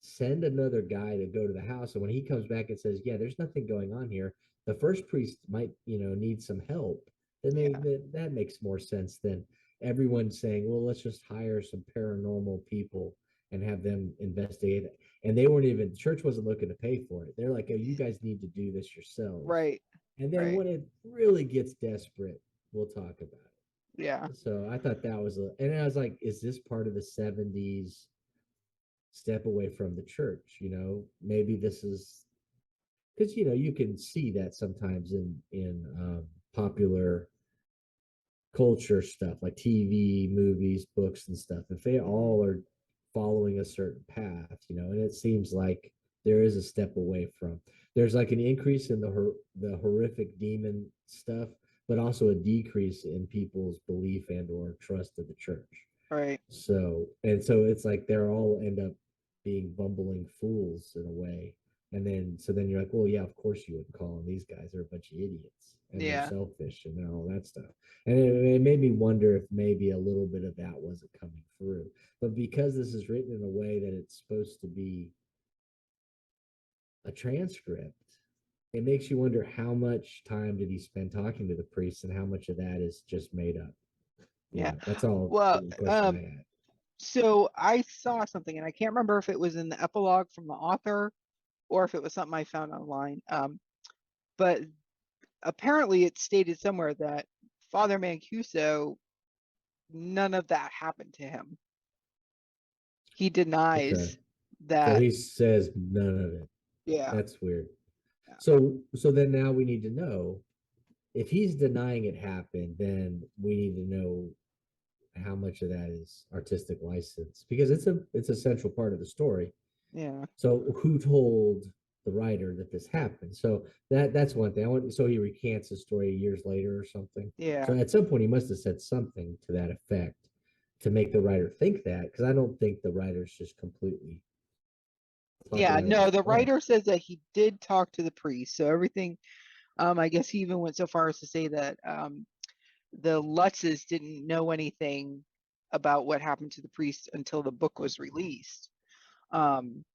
send another guy to go to the house, and when he comes back and says, yeah, there's nothing going on here, the first priest might, need some help. Then Yeah. that makes more sense than everyone saying, well, let's just hire some paranormal people and have them investigate it. And they weren't even, the church wasn't looking to pay for it. They're like, oh, you guys need to do this yourselves. Right. And then Right. when it really gets desperate, we'll talk about Yeah. it. So I thought that was and I was like, is this part of the 70s step away from the church? Maybe this is because you can see that sometimes in popular culture stuff like TV, movies, books, and stuff. If they Mm-hmm. all are following a certain path, and it seems like there is a step away from. There's like an increase in the horrific demon stuff, but also a decrease in people's belief and or trust of the church. Right. So it's like they're all end up being bumbling fools in a way. And then you're like, well, yeah, of course you would call them. These guys are a bunch of idiots and they're Yeah. selfish and they're all that stuff. And it made me wonder if maybe a little bit of that wasn't coming through. But because this is written in a way that it's supposed to be a transcript, it makes you wonder how much time did he spend talking to the priest and how much of that is just made up. Yeah. That's all Well, the question I had. so I saw something and I can't remember if it was in the epilogue from the author or if it was something I found online. But apparently it stated somewhere that Father Mancuso, none of that happened to him. He Okay. denies So that. he says none of it. Yeah. That's weird. Yeah. So then now we need to know if he's denying it happened, then we need to know how much of that is artistic license because it's a central part of the story. Yeah. So who told the writer that this happened. So that's one thing. So he recants his story years later or something. So Yeah. at some point he must have said something to that effect to make the writer think that, because I don't think the writer's just completely talking Yeah, out of his no, the butt. writer says that he did talk to the priest. So everything, I guess he even went so far as to say that the Lutzes didn't know anything about what happened to the priest until the book was released. Um,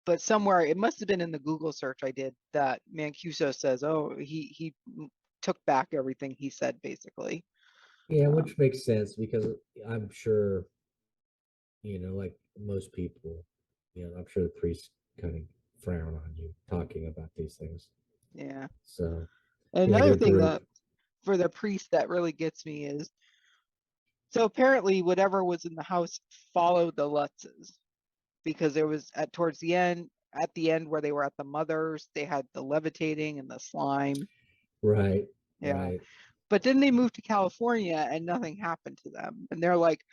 but somewhere it must have been in the Google search I did that Mancuso says, "Oh, he took back everything he said," basically. Yeah, Um, which makes sense because I'm sure, like most people, I'm sure the priests kind of frown on you talking about these things. yeah. So, yeah, Another their thing that group. for the priest that really gets me is so apparently whatever was in the house followed the Lutzes because there was at the end where they were at the mother's, they had the levitating and the slime. Right, Yeah. right. But then they moved to California and nothing happened to them. And they're like,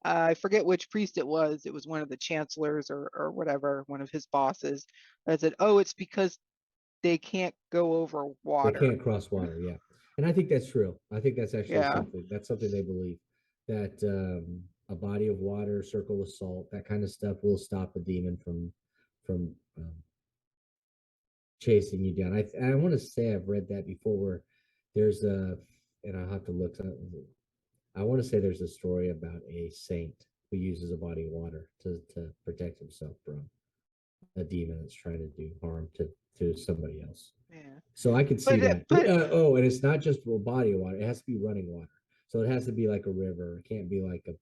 I forget which priest it was. It was one of the chancellors or whatever, one of his bosses that said, "Oh, it's because they can't go over They water." can't cross water. Yeah, and I think that's true. I think that's actually Yeah. something. That's something they believe that a body of water, circle of salt, that kind of stuff will stop a demon from chasing you down. I want to say I've read that before where there's a, and I'll have to look. I want to say there's a story about a saint who uses a body of water to protect himself from a demon that's trying to do harm to somebody else. Yeah. So I could see But that. but Oh, and it's not just a body of water; it has to be running water. So it has to be like a river. It can't be like a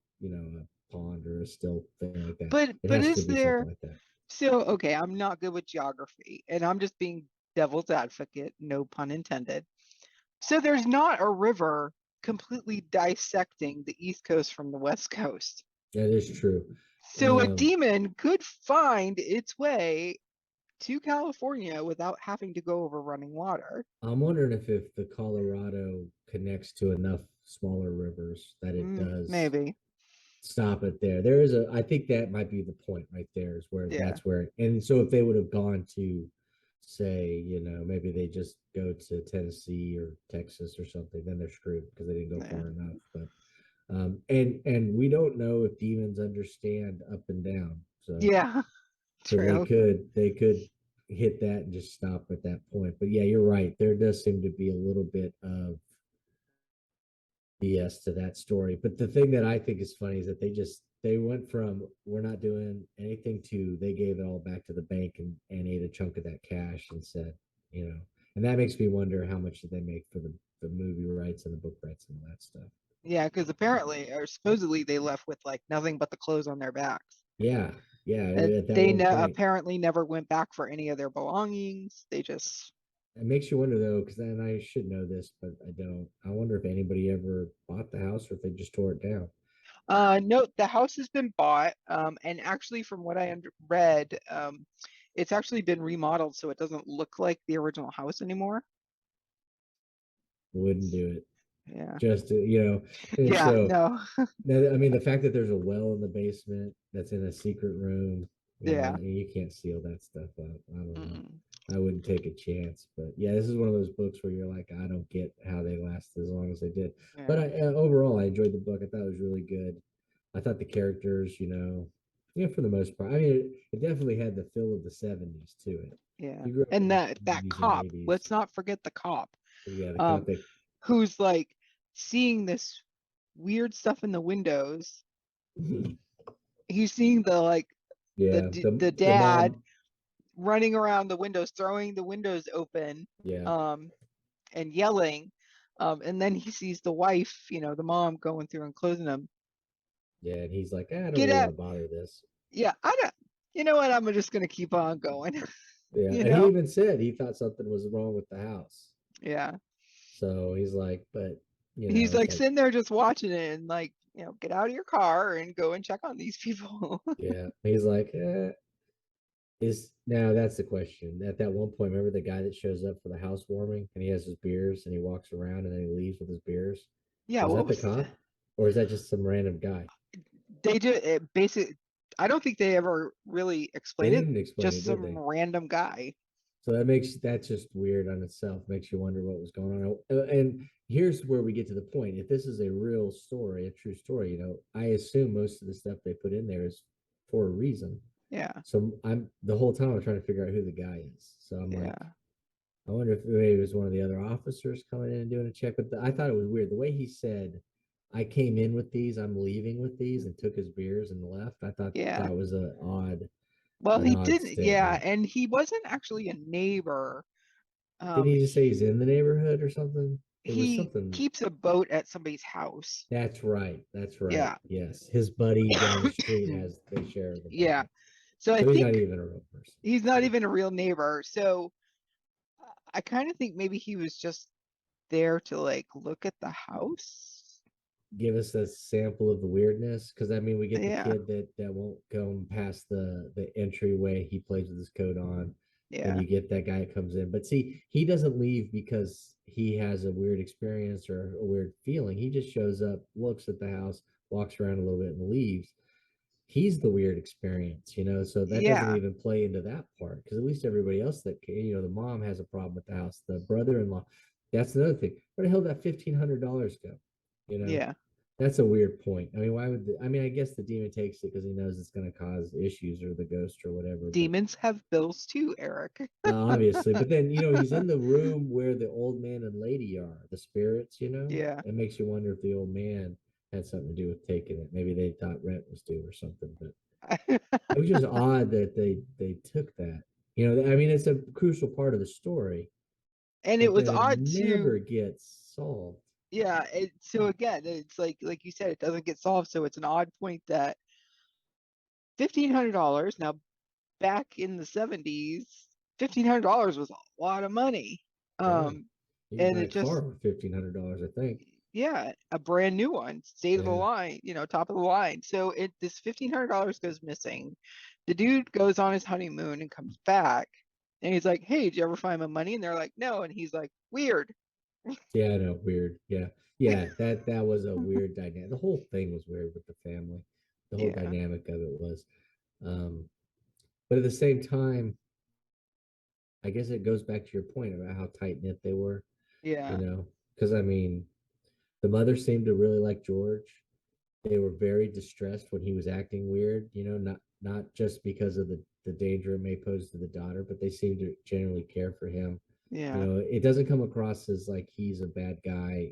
pond or a still thing like that. It but has to is be something there like that. so okay, I'm not good with geography and I'm just being devil's advocate, no pun intended. So there's not a river completely dissecting the East Coast from the West Coast. That is true. So a demon could find its way to California without having to go over running water. I'm wondering if the Colorado connects to enough smaller rivers that it does Maybe. stop it there. There is I think that might be the point right there is where Yeah. that's where, and so if they would have gone to, say, maybe they just go to Tennessee or Texas or something, then they're screwed because they didn't go Yeah. far enough. But and we don't know if demons understand up and down. Yeah. So they True. could hit that and just stop at that point. But yeah, you're right. There does seem to be a little bit of BS to that story. But the thing that I think is funny is that they went from we're not doing anything to they gave it all back to the bank and ate a chunk of that cash and said, and that makes me wonder how much did they make for the movie rights and the book rights and all that stuff. Yeah, because apparently or supposedly they left with like nothing but the clothes on their backs. Yeah, yeah. And At that they one point, apparently never went back for any of their belongings. They just it makes you wonder though, because then I should know this, but I don't. I wonder if anybody ever bought the house or if they just tore it down. no, the house has been bought. And actually from what I read, it's actually been remodeled so it doesn't look like the original house anymore. Wouldn't do it. Yeah. Just to, and Yeah, so no. I mean, the fact that there's a well in the basement that's in a secret room, Yeah. and you can't seal that stuff up. I don't know. Mm, I wouldn't take a chance. But yeah, this is one of those books where you're like, I don't get how they lasted as long as they did. But yeah. overall, I enjoyed the book. I thought it was really good. I thought the characters, for the most part, I mean, it definitely had the feel of the '70s to it. If Yeah. you grew up in And the that '70s and cop, '80s, let's not forget the cop. yeah, the Um, cop. who's like seeing this weird stuff in the windows. He's seeing the like Yeah, the the dad mom. running around the windows, throwing the windows open, Yeah, um, and yelling. And then he sees the wife, the mom going through and closing them. yeah, and he's like, I don't Get really want out. to bother this. Yeah, I don't. You know what? I'm just gonna keep on going. Yeah, you and he know? even said he thought something was wrong with the house. Yeah. So he's like, but He's it's like like, sitting there just watching it and like, get out of your car and go and check on these people. yeah, he's like, is now that's the question. At that one point, remember the guy that shows up for the housewarming and he has his beers and he walks around and then he leaves with his beers? Yeah, Was what that the was cop, or is that just some random guy? they do it basically I don't think they ever really They explained it. didn't explain it, Just did some they? random guy. So that's just weird on itself. Makes you wonder what was going on. And here's where we get to the point. If this is a real story, a true story, I assume most of the stuff they put in there is for a reason. Yeah, So I'm the whole time I'm trying to figure out who the guy is. So I'm like, yeah, I wonder if maybe it was one of the other officers coming in and doing a check. But I thought it was weird the way he said, "I came in with these. I'm leaving with these," and took his beers and left. I thought yeah. that was Well, an he odd didn't. Yeah, statement. and he wasn't actually a neighbor. Did he just say He he's in the neighborhood or something? It was he something. keeps a boat at somebody's house. That's right. That's right. Yeah, Yes, his buddy down the street has they share the yeah. apartment, So I so he's not think even a real person. he's not So even a real neighbor. So I kind of think maybe he was just there to like look at the house. give us a sample of the weirdness, because I mean, we get the Yeah, kid that won't go past the entryway he plays with his coat on. Then yeah, you get that guy that comes in, but see, he doesn't leave because he has a weird experience or a weird feeling. He just shows up, looks at the house, walks around a little bit, and leaves. He's the weird experience, so that doesn't yeah, even play into that part, because at least everybody else that the mom has a problem with the house, the brother-in-law. That's another thing. Where the hell did that $1,500 go? you know yeah. that's a weird point. I mean, why would I mean, I guess the demon takes it because he knows it's going to cause issues, or the ghost or whatever, but Demons have bills too, Eric. obviously. But then, he's in the room where the old man and lady are, the spirits. Yeah. It makes you wonder if the old man had something to do with taking it. Maybe they thought rent was due or something. But it was just odd that they took that. I mean, it's a crucial part of the story, And it but was then it odd never too. gets solved. Yeah. So again, it's like you said, it doesn't get solved. So it's an odd point that $1,500. Now, back in the 70s, $1,500 was a lot of money. Yeah, Um, you can and buy it a car just, for $1,500, I think. yeah, a brand new one, state of the Yeah, line, top of the line. So this $1,500 goes missing. The dude goes on his honeymoon and comes back, and he's like, "Hey, did you ever find my money?" And they're like, "No." And he's like, "Weird." yeah, I know, weird. Yeah, yeah, that was a weird dynamic. The whole thing was weird with the family. The whole Yeah, dynamic of it was, um, but at the same time, I guess it goes back to your point about how tight knit they were. yeah, Because I mean, the mother seemed to really like George. They were very distressed when he was acting weird. Not just because of the danger it may pose to the daughter, but they seem to generally care for him. yeah, It doesn't come across as like he's a bad guy,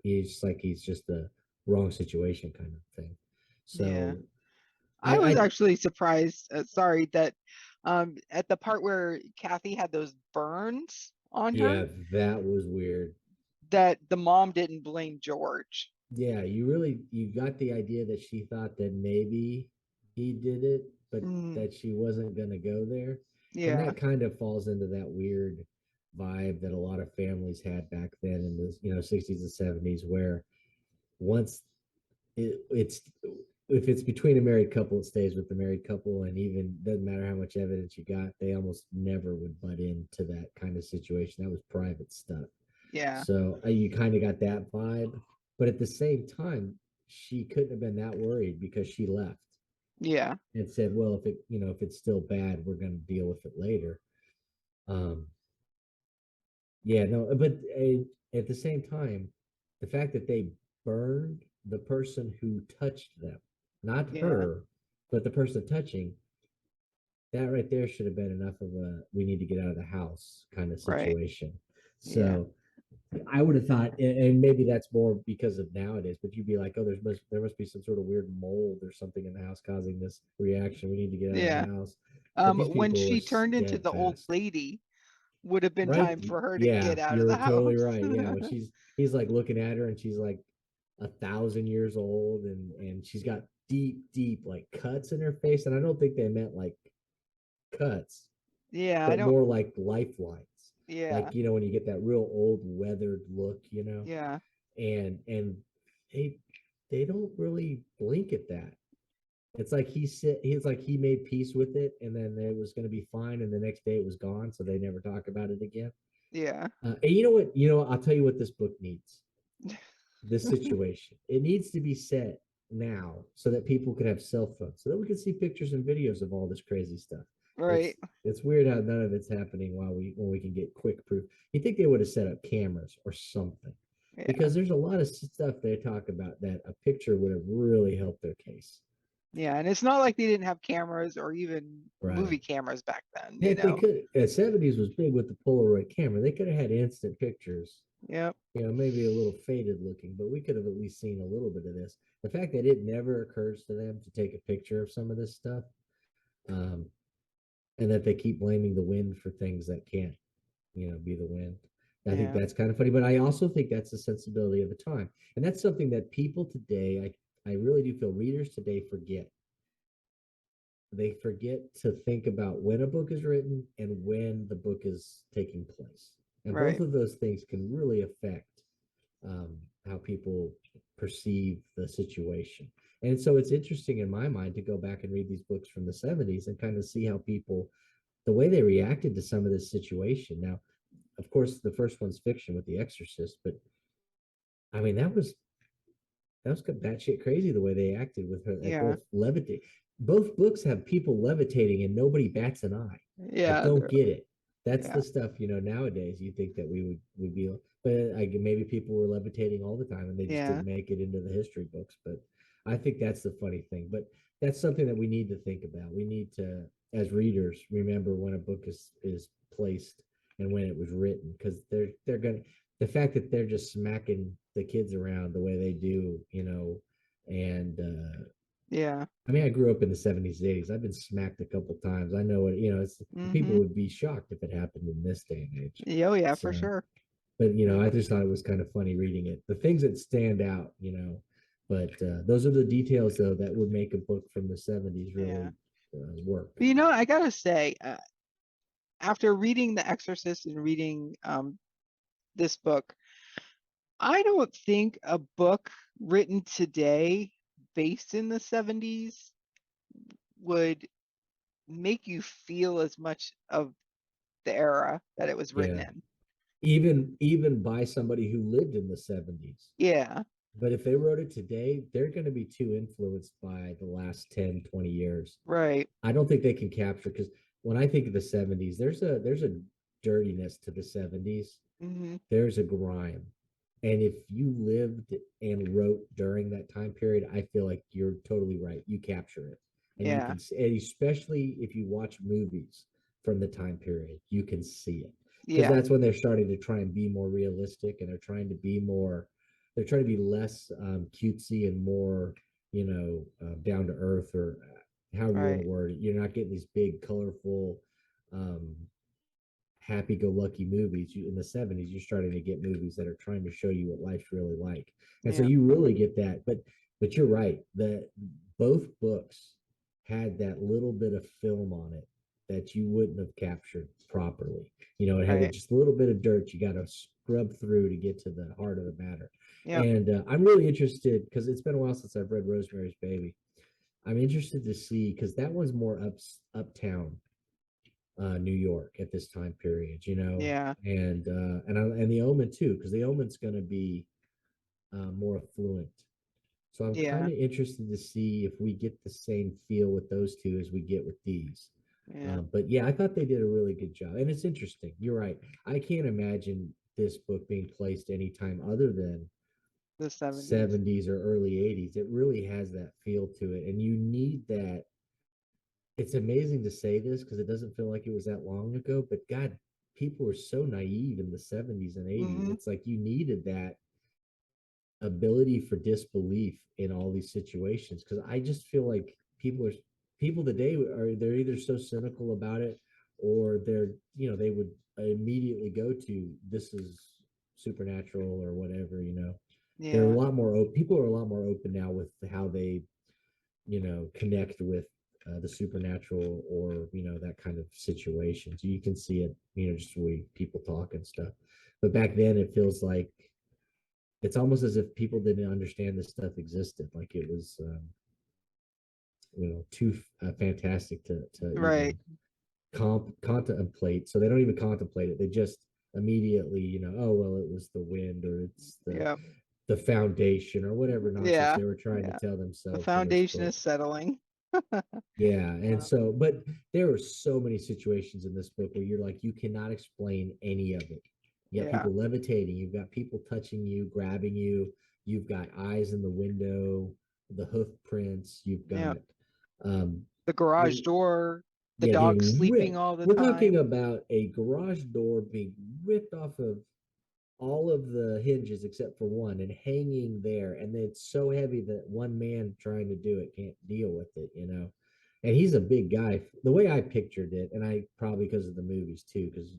he's just a wrong situation kind of thing. yeah. So I was I actually surprised. Sorry that at the part where Kathy had those burns on yeah, her, that was weird. that the mom didn't blame George. Yeah, you got the idea that she thought that maybe he did it, but Mm, that she wasn't going to go there. And yeah, that kind of falls into that weird vibe that a lot of families had back then in the 60s and 70s, where once it's if it's between a married couple, it stays with the married couple, and even doesn't matter how much evidence you got, they almost never would butt into that kind of situation. That was private stuff. yeah, So you kind of got that vibe, but at the same time, she couldn't have been that worried because she left yeah, and said, "Well, if it's still bad, we're going to deal with it later." Um, yeah, no, but at the same time, the fact that they burned the person who touched them, not yeah, her, but the person touching, that right there should have been enough of a we need to get out of the house kind of right, situation. yeah, So I would have thought, and maybe that's more because of nowadays, but you'd be like, oh, there must be some sort of weird mold or something in the house causing this reaction. We need to get out of the yeah. house. But these When people were she turned into dead the old fast. lady, would have been Right? time for her to Yeah, get out of the you're totally house. right. Yeah, when he's like looking at her and she's like 1,000 years old, and she's got deep like cuts in her face, and I don't think they meant like cuts, Yeah, I but don't. more like lifelines. Yeah, Like, when you get that real old weathered look, yeah, and they they don't really blink at that. It's like he's like he made peace with it, and then it was going to be fine, and the next day it was gone, so they never talk about it again. yeah, And you know what? I'll tell you what this book needs. This situation. It needs to be set now so that people could have cell phones, so that we could see pictures and videos of all this crazy stuff. Right. It's weird how none of it's happening while when we can get quick proof. You think they would have set up cameras or something, Yeah. because there's a lot of stuff they talk about that a picture would have really helped their case. Yeah. And it's not like they didn't have cameras or even Right. movie cameras back then, you Heck, they know? could. The '70s was big with the Polaroid camera. They could have had instant pictures. Yep. Maybe a little faded looking, but we could have at least seen a little bit of this. The fact that it never occurs to them to take a picture of some of this stuff, um, and that they keep blaming the wind for things that can't, be the wind. I think Yeah. that's kind of funny, but I also think that's the sensibility of the time, and that's something that people today, I really do feel readers today forget. They forget to think about when a book is written and when the book is taking place, and both Right. of those things can really affect how people perceive the situation. And so it's interesting in my mind to go back and read these books from the '70s and kind of see how people, the way they reacted to some of this situation. Now, of course, the first one's fiction with The Exorcist, but I mean, that was batshit crazy the way they acted with her. Like Yeah. both levitate. Both books have people levitating and nobody bats an eye. I Yeah. don't get it. That's Yeah. the stuff, nowadays you think that we would be, but maybe people were levitating all the time and they just Yeah. didn't make it into the history books. But I think that's the funny thing. But that's something that we need to think about. We need to, as readers, remember when a book is placed and when it was written, because they're gonna, the fact that they're just smacking the kids around the way they do, and Yeah. I mean, I grew up in the '70s, '80s. I've been smacked a couple times. I know it. It's, people Mm-hmm. would be shocked if it happened in this day and age. Oh, yeah, for So, sure. but I just thought it was kind of funny reading it. The things that stand out, but those are the details though that would make a book from the '70s Yeah. really work. But I gotta say, after reading The Exorcist and reading this book, I don't think a book written today based in the 70s would make you feel as much of the era that it was written Yeah, in. even by somebody who lived in the '70s. Yeah. But if they wrote it today, they're going to be too influenced by the last 10, 20 years. Right. I don't think they can capture, because when I think of the '70s, there's a dirtiness to the '70s. Mm-hmm. There's a grime. And if you lived and wrote during that time period, I feel like you're totally right. You capture it. And you Yeah. can, and especially if you watch movies from the time period, you can see it. Because Yeah. that's when they're starting to try and be more realistic, and they're trying to be less cutesy and more, down to earth, or however you want Right. to word it. You're not getting these big, colorful, um, happy-go-lucky movies. In the '70s, you're starting to get movies that are trying to show you what life's really like, and so Yeah. you really get that. But you're right, that both books had that little bit of film on it that you wouldn't have captured properly. It had Right. just a little bit of dirt you got to scrub through to get to the heart of the matter. Yep. And I'm really interested, because it's been a while since I've read Rosemary's Baby. I'm interested to see, because that one's more uptown New York at this time period, Yeah. and the Omen too, because the Omen's going to be more affluent. So I'm kind Yeah. of interested to see if we get the same feel with those two as we get with these. Yeah. But yeah, I thought they did a really good job, and it's interesting. You're right. I can't imagine this book being placed anytime other than The 70s. '70s or early '80s. It really has that feel to it, and you need that. It's amazing to say this because it doesn't feel like it was that long ago, but God, people were so naive in the '70s and '80s. Mm-hmm. It's like you needed that ability for disbelief in all these situations, because I just feel like people today they're either so cynical about it, or they would immediately go to, this is supernatural or whatever. They're a Yeah. lot more open. People are a lot more open now with how they connect with the supernatural, or that kind of situation. So you can see it, just the way people talk and stuff. But back then, it feels like it's almost as if people didn't understand this stuff existed. Like it was, too fantastic to Right. even contemplate. So they don't even contemplate it. They just immediately, oh well, it was the wind, or it's the Yep. the foundation or whatever nonsense Yeah. they were trying to Yeah. tell The themselves in this foundation book. is settling. Yeah, and Uh, so, but there are so many situations in this book where you're like, you cannot explain any of it. You got yeah. people levitating, you've got people touching you, grabbing you, you've got eyes in the window, the hoof prints, you've Yeah. got um The garage the door, the yeah, dog being sleeping ripped. all the We're talking time. about a garage door being ripped off of all of the hinges except for one and hanging there. And it's so heavy that one man trying to do it can't deal with it, you know? And he's a big guy. The way I pictured it, and I probably because of the movies too, because of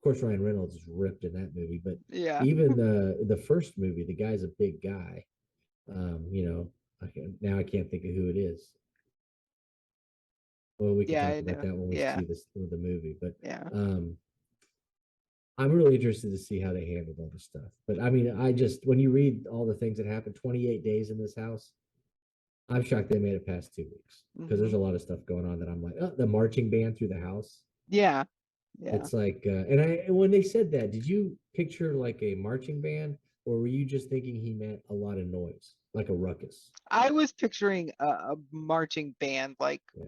course Ryan Reynolds is ripped in that movie, but Yeah. even the first movie, the guy's a big guy. You know, now I can't think of who it is. Well, we can Yeah, talk I about know. that when we Yeah. see this the movie, but Yeah. um I'm really interested to see how they handled all this stuff. But I mean, I just when you read all the things that happened, 28 days in this house, I'm shocked they made it past 2 weeks because there's Hmm. a lot of stuff going on that I'm like, oh, the marching band through the house. Yeah. Yeah. It's like, and when they said that, did you picture like a marching band, or were you just thinking he meant a lot of noise, like a ruckus? I was picturing a marching band, like, Yeah.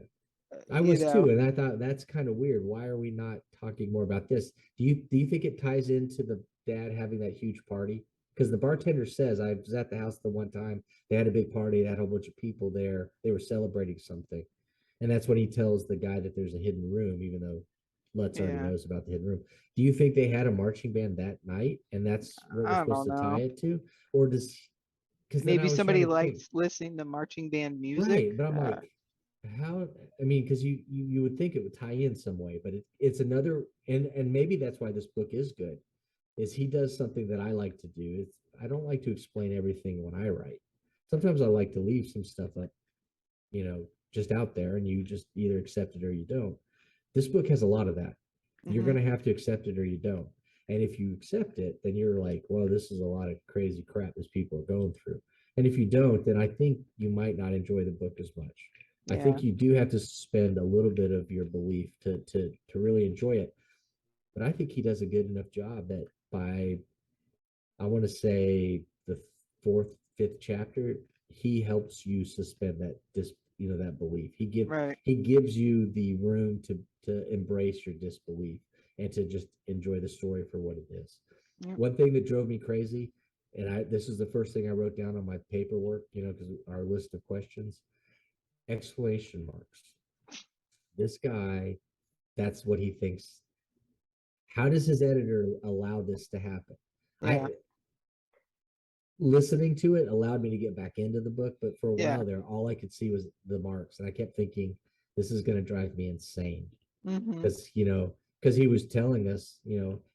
I you was know, too, and I thought that's kind of weird. Why are we not talking more about this? Do you think it ties into the dad having that huge party? Because the bartender says I was at the house the one time they had a big party, they had a whole bunch of people there, they were celebrating something, and that's when he tells the guy that there's a hidden room, even though Lutz already yeah. knows about the hidden room. Do you think they had a marching band that night, and that's what we're I supposed don't to tie know. it to, or does? Because then Maybe I was trying somebody to think. likes listening to marching band music. Right, but I'm like, how? I mean, because you would think it would tie in some way, but it's another, and maybe that's why this book is good. Is he does something that I like to do. It's I don't like to explain everything when I write. Sometimes I like to leave some stuff like just out there, and you just either accept it or you don't. This book has a lot of that. You're Hmm. going to have to accept it or you don't. And if you accept it, then you're like, well, this is a lot of crazy crap these people are going through. And if you don't, then I think you might not enjoy the book as much. I Yeah. think you do have to suspend a little bit of your belief to really enjoy it. But I think he does a good enough job that by I want to say the fourth, fifth chapter, he helps you suspend that belief. Right. He gives you the room to embrace your disbelief and to just enjoy the story for what it is. Yep. One thing that drove me crazy, and I this is the first thing I wrote down on my paperwork, because our list of questions, exclamation marks. This guy, that's what he thinks. How does his editor allow this to happen? Yeah. I Listening to it allowed me to get back into the book, but for a Yeah. while there, all I could see was the marks, and I kept thinking, this is going to drive me insane Hmm. because he was telling us,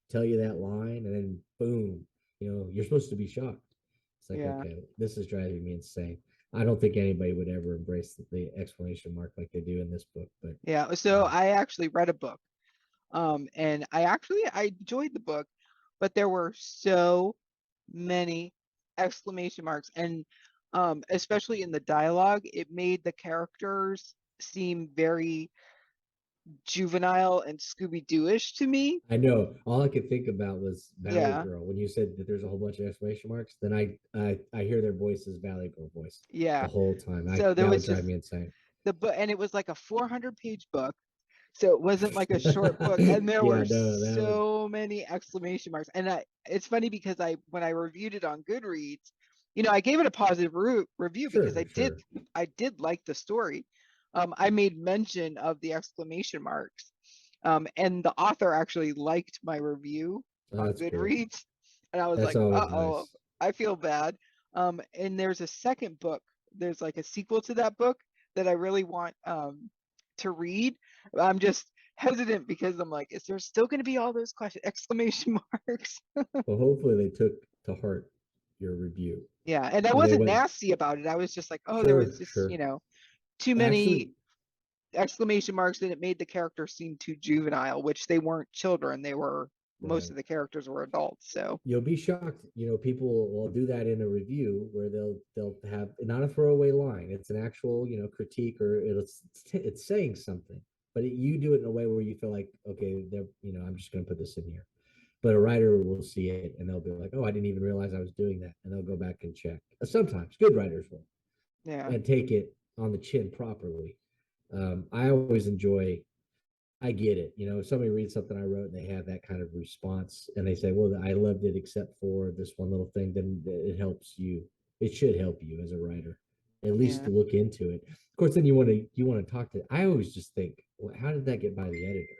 tell you that line, and then boom, you're supposed to be shocked. It's like, Yeah. okay, this is driving me insane. I don't think anybody would ever embrace the exclamation mark like they do in this book, but Yeah. So I actually read a book. And I enjoyed the book, but there were so many exclamation marks, and especially in the dialogue, it made the characters seem very juvenile and Scooby-Doo-ish to me. I know all I could think about was Valley Yeah. Girl. When you said that there's a whole bunch of exclamation marks, then I hear their voices, Valley Girl voice, the Yeah. whole time. I So there That would was drive just me insane. the book, and it was like a 400-page book. So it wasn't like a short book, and there Yeah, were no, that would so many exclamation marks. And it's funny because when I reviewed it on Goodreads, I gave it a positive review because sure, sure. I did like the story. I made mention of the exclamation marks, and the author actually liked my review Oh, on that's cool. Goodreads, and I was That's like, always uh-oh, nice. I feel bad. And there's a second book. There's like a sequel to that book that I really want to read. I'm just hesitant because I'm like, is there still going to be all those exclamation marks? Well, hopefully they took to heart your review Yeah, and I and they wasn't went, nasty about it. I was just like, oh, there was sure, just, sure. too many Actually, exclamation marks, and it made the characters seem too juvenile, which they weren't children. Most right. of the characters were adults. So, You'll be shocked. People will do that in a review where they'll have not a throwaway line. It's an actual, critique, or it's saying something, but you do it in a way where you feel like, okay, I'm just going to put this in here. But a writer will see it and they'll be like, "Oh, I didn't even realize I was doing that," and they'll go back and check. Sometimes good writers will Yeah. and take it on the chin properly. I always enjoy. I get it. You know, if somebody reads something I wrote and they have that kind of response and they say, "Well, I loved it except for this one little thing," then it helps you. It should help you as a writer, at least Yeah. to look into it. Of course, then you want to talk to. I always just think, well, how did that get by the editor?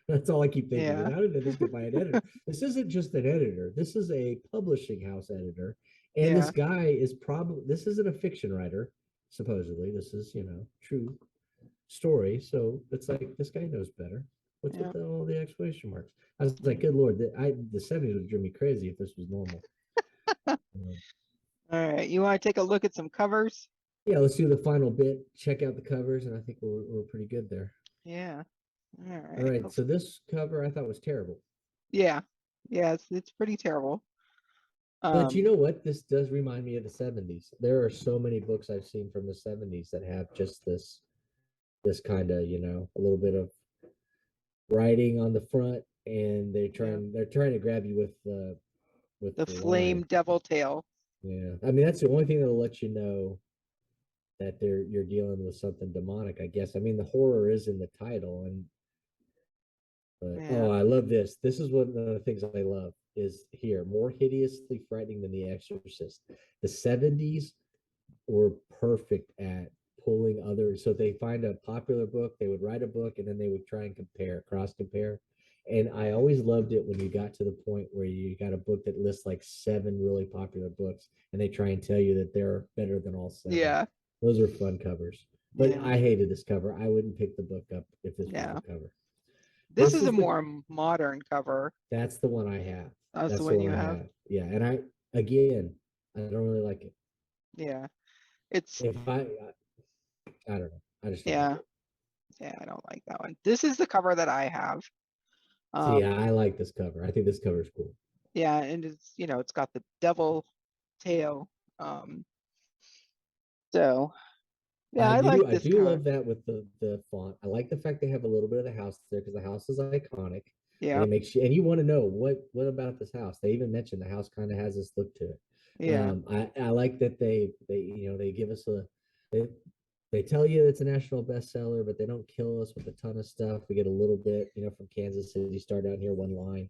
That's all I keep thinking is Yeah. how did this get by an editor? This isn't just an editor. This is a publishing house editor. And this Yeah. guy is probably this isn't a fiction writer, supposedly. This is, true story. So it's like this guy knows better. What's Yeah. with all the exclamation marks? I was like, good lord, the 70s would drive me crazy if this was normal. Um, All right. You want to take a look at some covers? yeah, let's do the final bit. Check out the covers, and I think we're pretty good there. Yeah. All All right. right, so this cover I thought was terrible. Yeah. Yeah. It's pretty terrible. But you know what? This does remind me of the 70s. There are so many books I've seen from the 70s that have just this kind of, a little bit of writing on the front and Yeah. they're trying to grab you with The the flame line. devil tail. Yeah. I mean, that's the only thing that'll let you know that you're dealing with something demonic, I guess. I mean, the horror is in the title and but oh, Yeah. I love this. This is one of the things I love is here, more hideously frightening than The Exorcist. The 70s were perfect at pulling others. So they find a popular book, they would write a book, and then they would try and cross compare. And I always loved it when you got to the point where you got a book that lists like seven really popular books, and they try and tell you that they're better than all seven. Yeah. Those are fun covers. But Yeah. I hated this cover. I wouldn't pick the book up if this was the Yeah. cover. This This is a is the more modern cover. that's the one I have. That's the That's the one one you I have. have. Yeah, and I don't really like it. Yeah. It's If I don't know. I just don't like yeah. it. Yeah. I don't like that one. This is the cover that I have. See, Um, yeah, I like this cover. I think this cover is cool. yeah, and it's got the devil tail. Um, so yeah, I like I this do cover. love that with the font. I like the fact they have a little bit of the house there because the house is iconic, and Yeah. it makes you and you want to know what about this house. They even mentioned the house kind of has this look to it. Yeah. I like that they give us they they tell you it's a national bestseller, but they don't kill us with a ton of stuff. We get a little bit, from Kansas City. Start out here one line.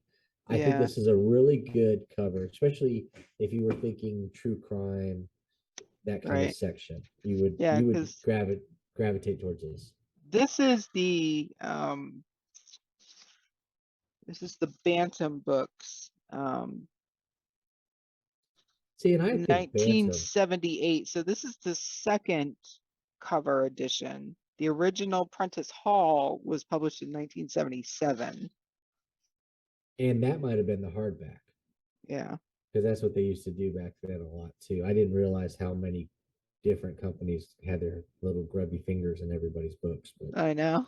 I think Yeah. this is a really good cover, especially if you were thinking true crime, that kind of Right. section. Yeah, You would because gravitate towards this. this is the Bantam books. See, and I think Bantam, 1978. So this is the second cover edition. The original Prentice Hall was published in 1977. and that might have been the hardback Yeah, because that's what they used to do back then a lot too. I didn't realize how many different companies had their little grubby fingers in everybody's books, but I know.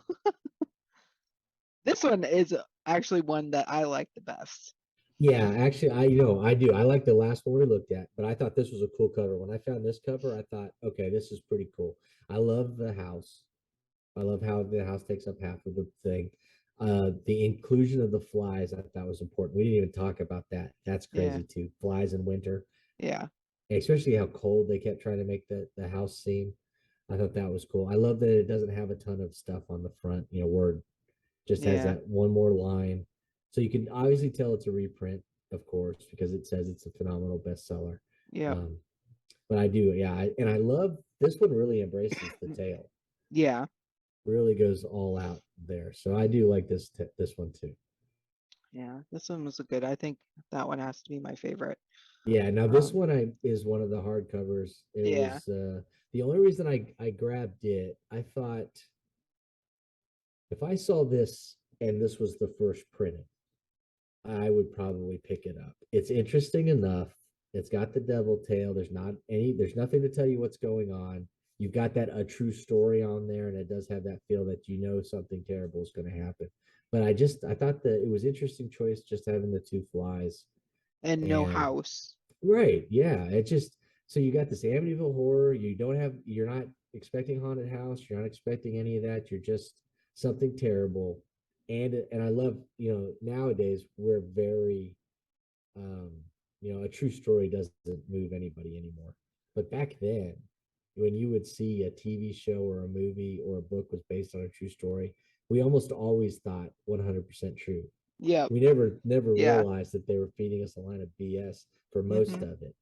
This one is actually one that I like the best. yeah, actually, I do. I like the last one we looked at, but I thought this was a cool cover. When I found this cover, I thought, okay, this is pretty cool. I love the house. I love how the house takes up half of the thing. The inclusion of the flies I thought was important. We didn't even talk about that. That's Yeah, crazy too. Flies in winter, yeah, especially how cold they kept trying to make the house seem. I thought that was cool. I love that it doesn't have a ton of stuff on the front. Word just has yeah, that one more line, so you can obviously tell it's a reprint, of course, because it says it's a phenomenal bestseller. yeah, Um, but I do, yeah, and I love this one. Really embraces the tail. yeah, Really goes all out there. So I do like this one too. yeah. This one was a good. I think that one has to be my favorite. Yeah, now this Um, one I is one of the hardcovers. It yeah, was the only reason I grabbed it. I thought if I saw this and this was the first printing, I would probably pick it up. It's interesting enough. It's got the devil tail. There's nothing to tell you what's going on. You've got that a true story on there, and it does have that feel that something terrible is going to happen. But I thought that it was interesting choice just having the two flies. and no And house. right, yeah, it just so you got this Amityville horror. You're not expecting haunted house. You're not expecting any of that. You're just something terrible, and I love, nowadays we're very, um, a true story doesn't move anybody anymore. But back then, when you would see a TV show or a movie or a book was based on a true story, we almost always thought 100% true. Yep. We never Yeah. realized that they were feeding us a line of BS for most Hmm. of it,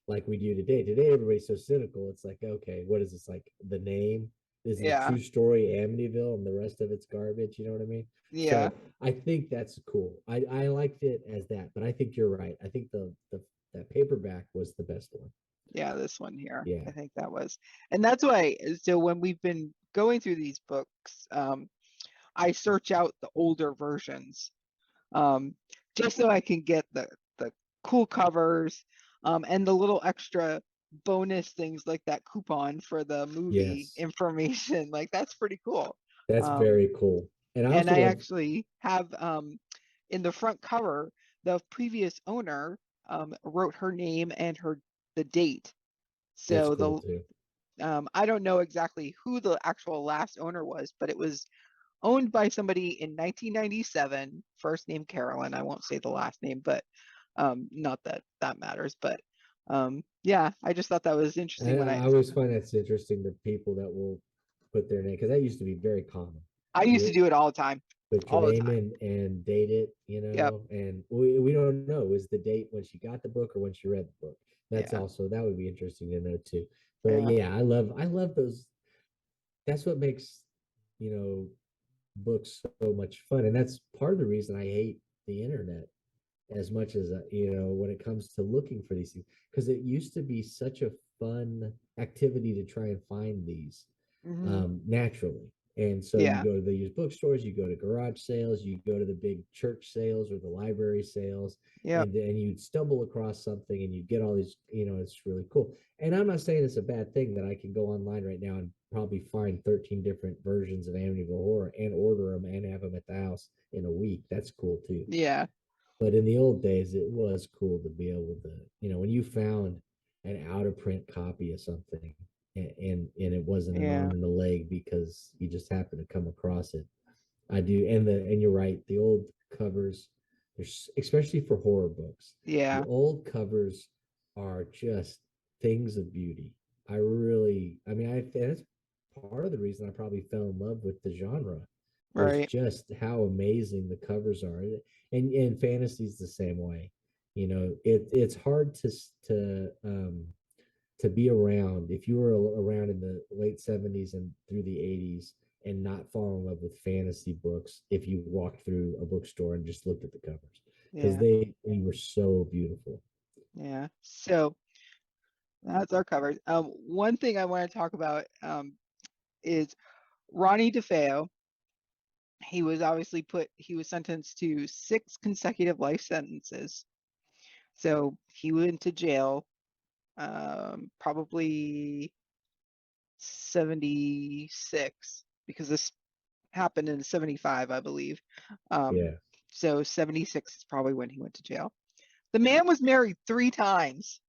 like we do today. Today, everybody's so cynical. It's like, okay, what is this? Like the name is the Yeah. true story Amityville, and the rest of it's garbage. You know what I mean? Yeah. So I think that's cool. I liked it as that, but I think you're right. I think the that paperback was the best one. Yeah. This one here, I Yeah. think that was, and that's why. So when we've been going through these books, I search out the older versions, um, just so I can get the cool covers, and the little extra bonus things like that coupon for the movie Yes. information. Like that's pretty cool. That's Um, very cool. And I and also I love. actually have, in the front cover, the previous owner, wrote her name and the date. That's So cool too. I don't know exactly who the actual last owner was, but it was owned by somebody in 1997. First name Carolyn. I won't say the last name, but not that that matters. But yeah, I just thought that was interesting when I always find that's interesting, the people that will put their name, because that used to be very common. I used to You do it all the time, put your all the name time. in and date it, Yep. and we don't know is the date when she got the book or when she read the book. That's Yeah. also, that would be interesting to know too. But Yeah. yeah, I love those. That's what makes, you know books so much fun, and that's part of the reason I hate the internet as much as, when it comes to looking for these things, because it used to be such a fun activity to try and find these, Hmm. naturally. And so you Yeah. go to the used bookstores, you go to garage sales, you go to the big church sales or the library sales, Yep. and you stumble across something and you get all these, it's really cool. And I'm not saying it's a bad thing that I can go online right now and probably find 13 different versions of Amityville Horror and order them and have them at the house in a week. That's cool too. Yeah. But in the old days, it was cool to be able to, when you found an out of print copy of something, and it wasn't an Yeah. arm and a leg because you just happened to come across it. I do, and you're right. The old covers, there's, especially for horror books, the Yeah. old covers are just things of beauty. I mean, that's part of the reason I probably fell in love with the genre, was Right. just how amazing the covers are. And fantasy's the same way. It's hard to be around, if you were around in the late 70s and through the 80s, and not fall in love with fantasy books if you walked through a bookstore and just looked at the covers, because Yeah. they were so beautiful. Yeah. So that's our covers. One thing I want to talk about, is Ronnie DeFeo. He was sentenced to 6 consecutive life sentences. So he went to jail, probably 76, because this happened in 75, I believe. Um, Yeah. so 76 is probably when he went to jail. The man was married 3 times.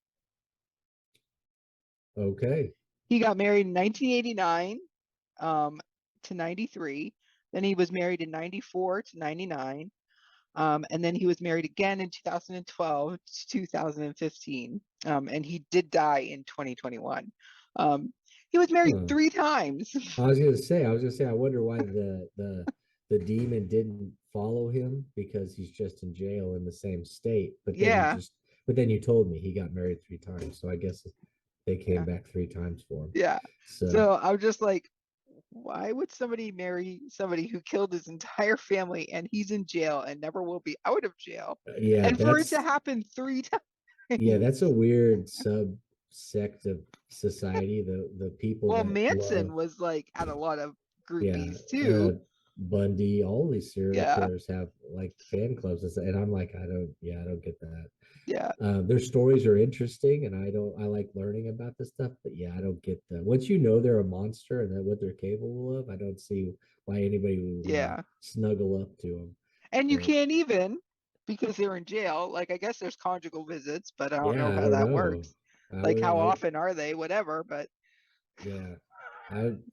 Okay. He got married in 1989, um, to 93. Then he was married in 94 to 99. And then he was married again in 2012 to 2015. And he did die in 2021. Um, he was married Huh. 3 times. I was gonna say, I wonder why the demon didn't follow him, because he's just in jail in the same state. Yeah. But then you told me he got married 3 times, so I guess they came Yeah. back 3 times for him. Yeah. So So I'm just like, why would somebody marry somebody who killed his entire family and he's in jail and never will be out of jail? yeah, And for it to happen 3 times. that's a weird subsect of society. The people Well, that Manson love, was like had a lot of yeah, groupies too. Bundy, all these serial Yeah. killers have like fan clubs, and I'm like, I don't get that. Yeah. Their stories are interesting, and I like learning about this stuff. But yeah, I don't get that. Once you know they're a monster and that what they're capable of, I don't see why anybody would want to Yeah. snuggle up to them. And you But can't even, because they're in jail. Like, I guess there's conjugal visits, but I don't know yeah, I how don't that know. works. Like, how I often are they? Whatever. But yeah,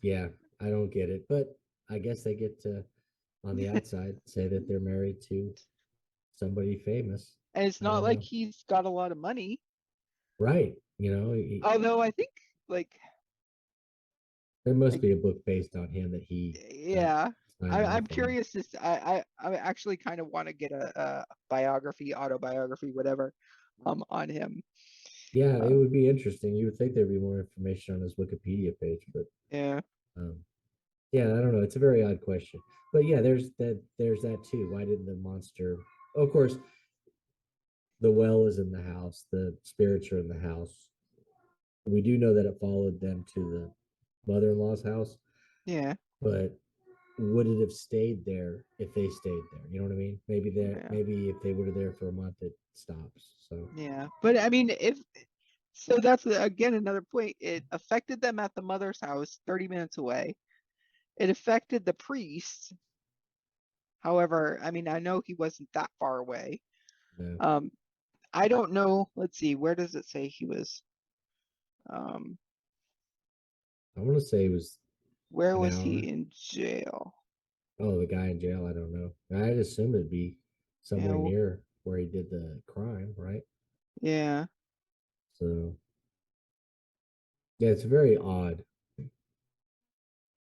yeah, I don't get it. But I guess they get to. on the outside say that they're married to somebody famous. And it's I not don't like know. he's got a lot of money. Right. Although I think like There must like be a book based on him that he got yeah. signed I'm off on. curious this I actually kind of want to get a biography, autobiography, whatever, on him. Yeah, it Um, would be interesting. You would think there'd be more information on his Wikipedia page, but yeah, um, yeah, I don't know. It's a very odd question. But yeah, there's that too. Why didn't the monster of course the well is in the house, the spirits are in the house. We do know that it followed them to the mother-in-law's house, yeah, but would it have stayed there if they stayed there? You know what I mean? yeah, Maybe if they were there for a month, it stops. So yeah. But I mean, if so, that's again another point. It affected them at the mother's house, 30 minutes away. It affected the priest. However, I mean, I know he wasn't that far away. yeah, Um, I don't know. Let's see, where does it say he was? Um, I want to say it was where an was he hour. in jail? Oh, the guy in jail. I don't know. I'd assume it'd be somewhere Yeah, near where he did the crime, right? yeah. So yeah, it's very odd.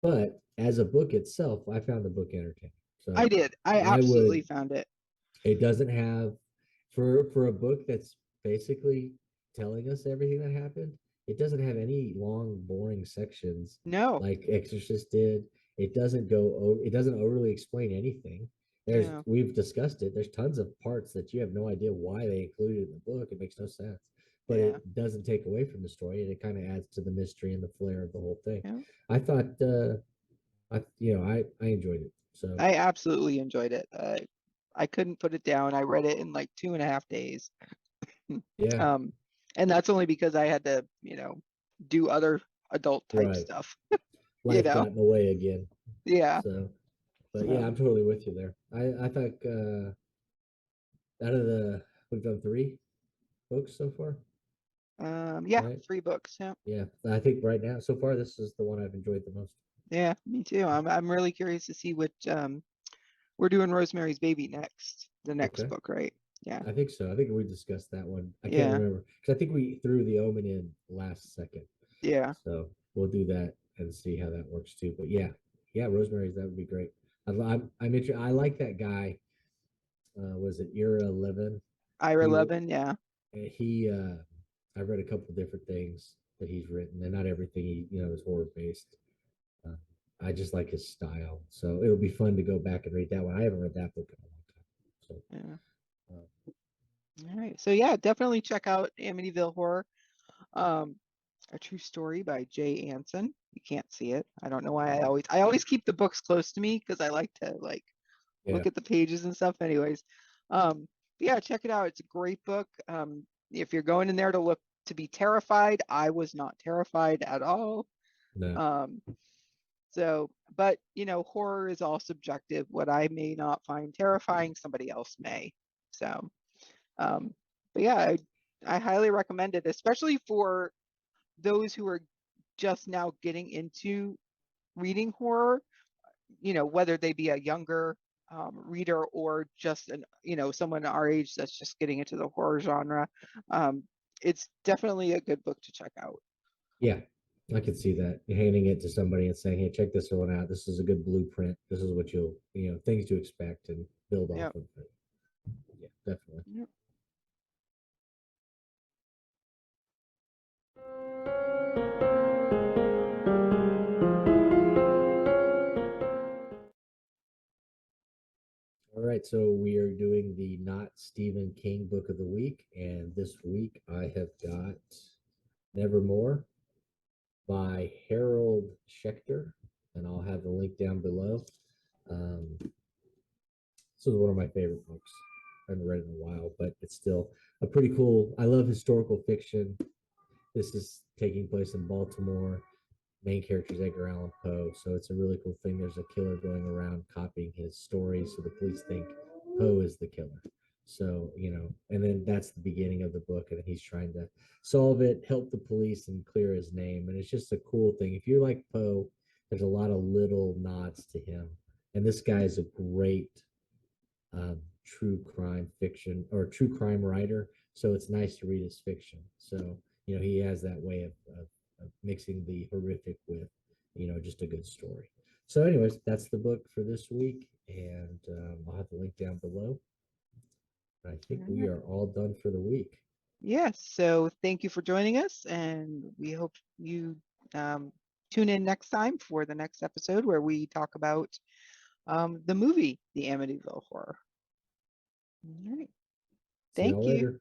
But as a book itself, I found the book entertaining. I So did. I I absolutely would. found it. It doesn't have for a book that's basically telling us everything that happened. It doesn't have any long, boring sections No. like Exorcist did. It doesn't go. It doesn't overly explain anything. Yeah, We've discussed it. There's tons of parts that you have no idea why they included in the book. It makes no sense, but yeah, it doesn't take away from the story, and it kind of adds to the mystery and the flair of the whole thing. yeah. I thought, I enjoyed it. So I absolutely enjoyed it. I couldn't put it down. I read it in like 2.5 days. yeah, Um, and that's only because I had to, do other adult type right. stuff, you Life know? got in the way again. Yeah. So, but yeah, So, I'm totally with you there. I think out of we've done three books so far, yeah, right? 3 books. Yeah. Yeah, I think right now so far this is the one I've enjoyed the most. Yeah, me too. I'm really curious to see which we're doing Rosemary's Baby next, the next Okay, book, right? Yeah. I think so. I think we discussed that one. I can't Yeah. remember because I think we threw the Omen in last second, Yeah. so we'll do that and see how that works too. But yeah, yeah, Rosemary's that would be great. I'm interested. I like that guy. Was it Era 11? Ira He Levin, yeah. he I've read a couple different things that he's written, and not everything is horror based. Uh, I just like his style, so it'll be fun to go back and read that one. I haven't read that book in a long time, so Yeah. uh, All right. So yeah, definitely check out Amityville Horror. Um, A True Story by Jay Anson. You can't see it. I don't know why I always keep the books close to me because I like to like yeah, look at the pages and stuff. Anyways, yeah, check it out. It's a great book. If you're going in there to be terrified, I was not terrified at all. no, Um, so, but horror is all subjective. What I may not find terrifying, somebody else may. So, um, but yeah, I highly recommend it, especially for those who are just now getting into reading horror, whether they be a younger reader or just someone our age that's just getting into the horror genre. Um, it's definitely a good book to check out. yeah, I could see that handing it to somebody and saying, "Hey, check this one out. This is a good blueprint. This is what things to expect and build Yeah. off of it." Yeah, definitely. Yeah. All right, so we are doing the not Stephen King book of the week, and this week I have got Nevermore by Harold Schechter, and I'll have the link down below. This is one of my favorite books. I haven't read it in a while, but it's still a pretty cool. I love historical fiction. This is taking place in Baltimore. Main character is Edgar Allan Poe, so it's a really cool thing. There's a killer going around copying his stories, so the police think Poe is the killer. So, and then that's the beginning of the book, and he's trying to solve it, help the police, and clear his name. And it's just a cool thing. If you like Poe, there's a lot of little nods to him And this guy is a great true crime fiction or true crime writer. So it's nice to read his fiction. So, he has that way of mixing the horrific with, just a good story. So, anyways, that's the book for this week. And I'll have the link down below. I think we are all done for the week. Yes. So thank you for joining us, and we hope you tune in next time for the next episode where we talk about the movie, The Amityville Horror. All right. See y'all Thank you. later.